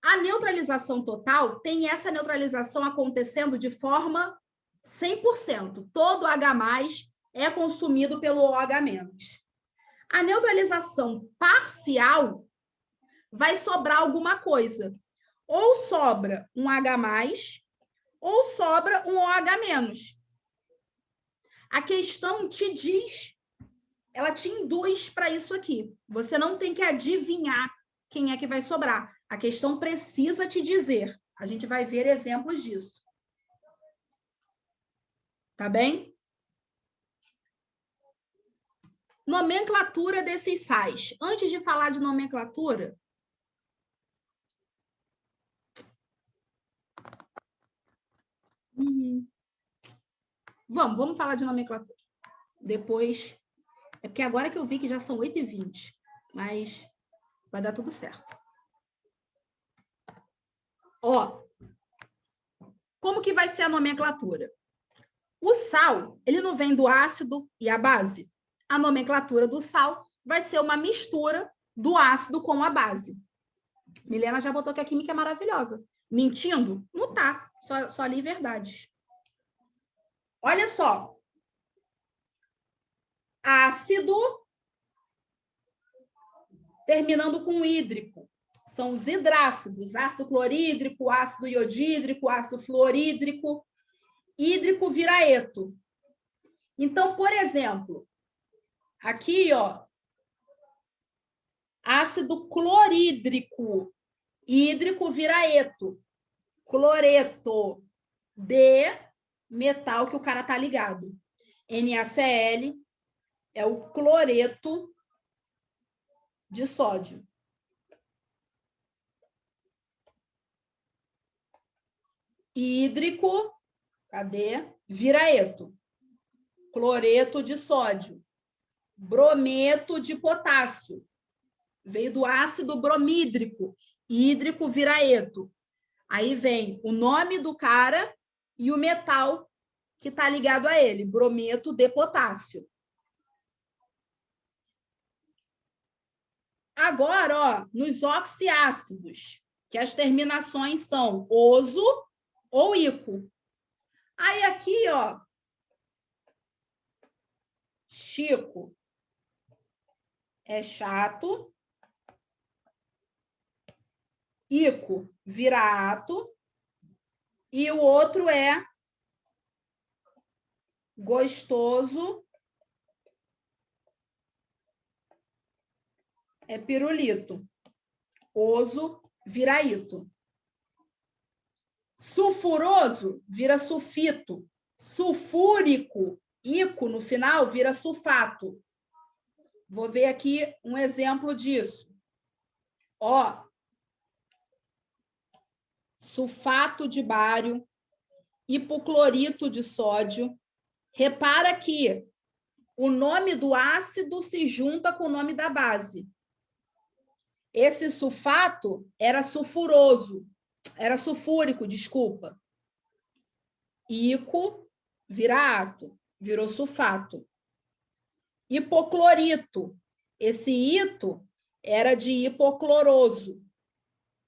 A neutralização total tem essa neutralização acontecendo de forma 100%. Todo H+ é consumido pelo OH-. A neutralização parcial vai sobrar alguma coisa. Ou sobra um H+, ou sobra um OH-. A questão te diz, ela te induz para isso aqui. Você não tem que adivinhar quem é que vai sobrar. A questão precisa te dizer. A gente vai ver exemplos disso. Tá bem? Nomenclatura desses sais. Antes de falar de nomenclatura, vamos falar de nomenclatura. Depois, é porque agora que eu vi que já são 8h20, mas vai dar tudo certo. Ó, como que vai ser a nomenclatura? O sal, ele não vem do ácido e a base. A nomenclatura do sal vai ser uma mistura do ácido com a base. Milena já botou que a química é maravilhosa. Mentindo? Não tá. Só li verdades. Olha só. Ácido terminando com hídrico. São os hidrácidos. Ácido clorídrico, ácido iodídrico, ácido fluorídrico. Hídrico vira eto. Então, por exemplo, aqui, ó, ácido clorídrico, hídrico vira eto. Cloreto de metal que o cara tá ligado. NaCl é o cloreto de sódio. Hídrico, cadê? Vira eto. Cloreto de sódio. Brometo de potássio. Veio do ácido bromídrico. Hídrico vira eto. Aí vem o nome do cara e o metal que está ligado a ele. Brometo de potássio. Agora, ó, nos oxiácidos, que as terminações são oso ou ico. Aí aqui, ó, Chico é chato, Ico vira ato, e o outro é gostoso, é pirulito. Oso vira ito. Sulfuroso vira sulfito. Sulfúrico, ico no final, vira sulfato. Vou ver aqui um exemplo disso. Ó, sulfato de bário, hipoclorito de sódio. Repara que o nome do ácido se junta com o nome da base. Esse sulfato era sulfuroso, era sulfúrico, desculpa. Ico vira ato, virou sulfato. Hipoclorito, esse ito era de hipocloroso,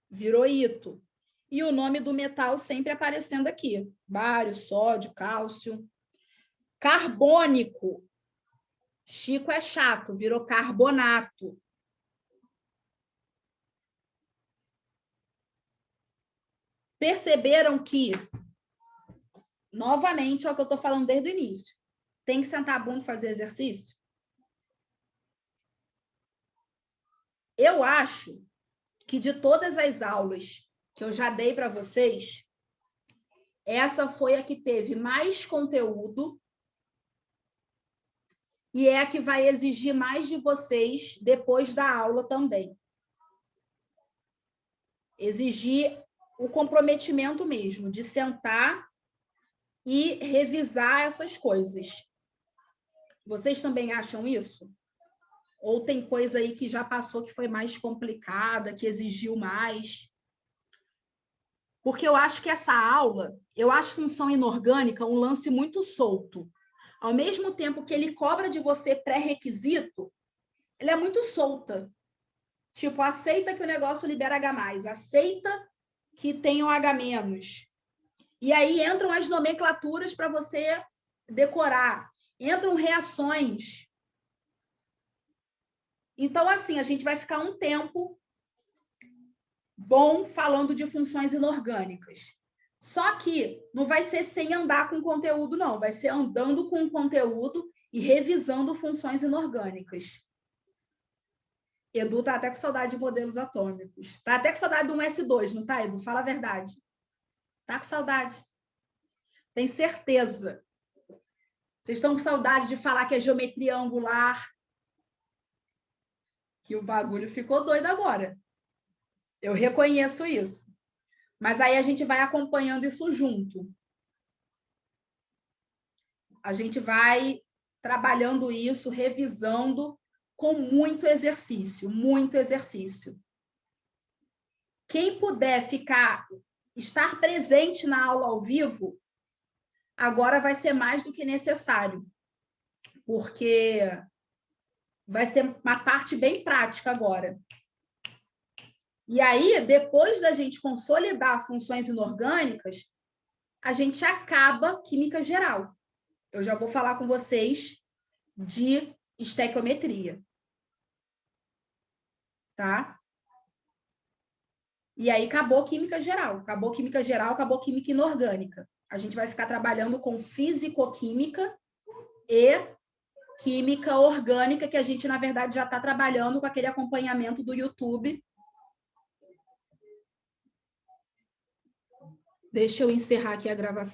virou ito. E o nome do metal sempre aparecendo aqui: bário, sódio, cálcio. Carbônico. Chico é chato, virou carbonato. Perceberam que, novamente, é o que eu estou falando desde o início. Tem que sentar a bunda e fazer exercício? Eu acho que de todas as aulas que eu já dei para vocês, essa foi a que teve mais conteúdo e é a que vai exigir mais de vocês depois da aula também. Exigir o comprometimento mesmo, de sentar e revisar essas coisas. Vocês também acham isso? Ou tem coisa aí que já passou que foi mais complicada, que exigiu mais? Porque eu acho que essa aula, eu acho função inorgânica um lance muito solto. Ao mesmo tempo que ele cobra de você pré-requisito, ele é muito solta. Tipo, aceita que o negócio libera H+, aceita que tem um H-. E aí entram as nomenclaturas para você decorar. Entram reações. Então, assim, a gente vai ficar um tempo bom falando de funções inorgânicas. Só que não vai ser sem andar com conteúdo, não. Vai ser andando com o conteúdo e revisando funções inorgânicas. Edu tá até com saudade de modelos atômicos. Tá até com saudade do 1S2, não tá, Edu? Fala a verdade. Tá com saudade. Tem certeza. Vocês estão com saudade de falar que é geometria angular? Que o bagulho ficou doido agora. Eu reconheço isso. Mas aí a gente vai acompanhando isso junto. A gente vai trabalhando isso, revisando com muito exercício, muito exercício. Quem puder estar presente na aula ao vivo, agora vai ser mais do que necessário, porque vai ser uma parte bem prática agora. E aí, depois da gente consolidar funções inorgânicas, a gente acaba química geral. Eu já vou falar com vocês de estequiometria. Tá? E aí acabou química geral. Acabou química geral, acabou química inorgânica. A gente vai ficar trabalhando com fisicoquímica e química orgânica, que a gente, na verdade, já está trabalhando com aquele acompanhamento do YouTube. Deixa eu encerrar aqui a gravação.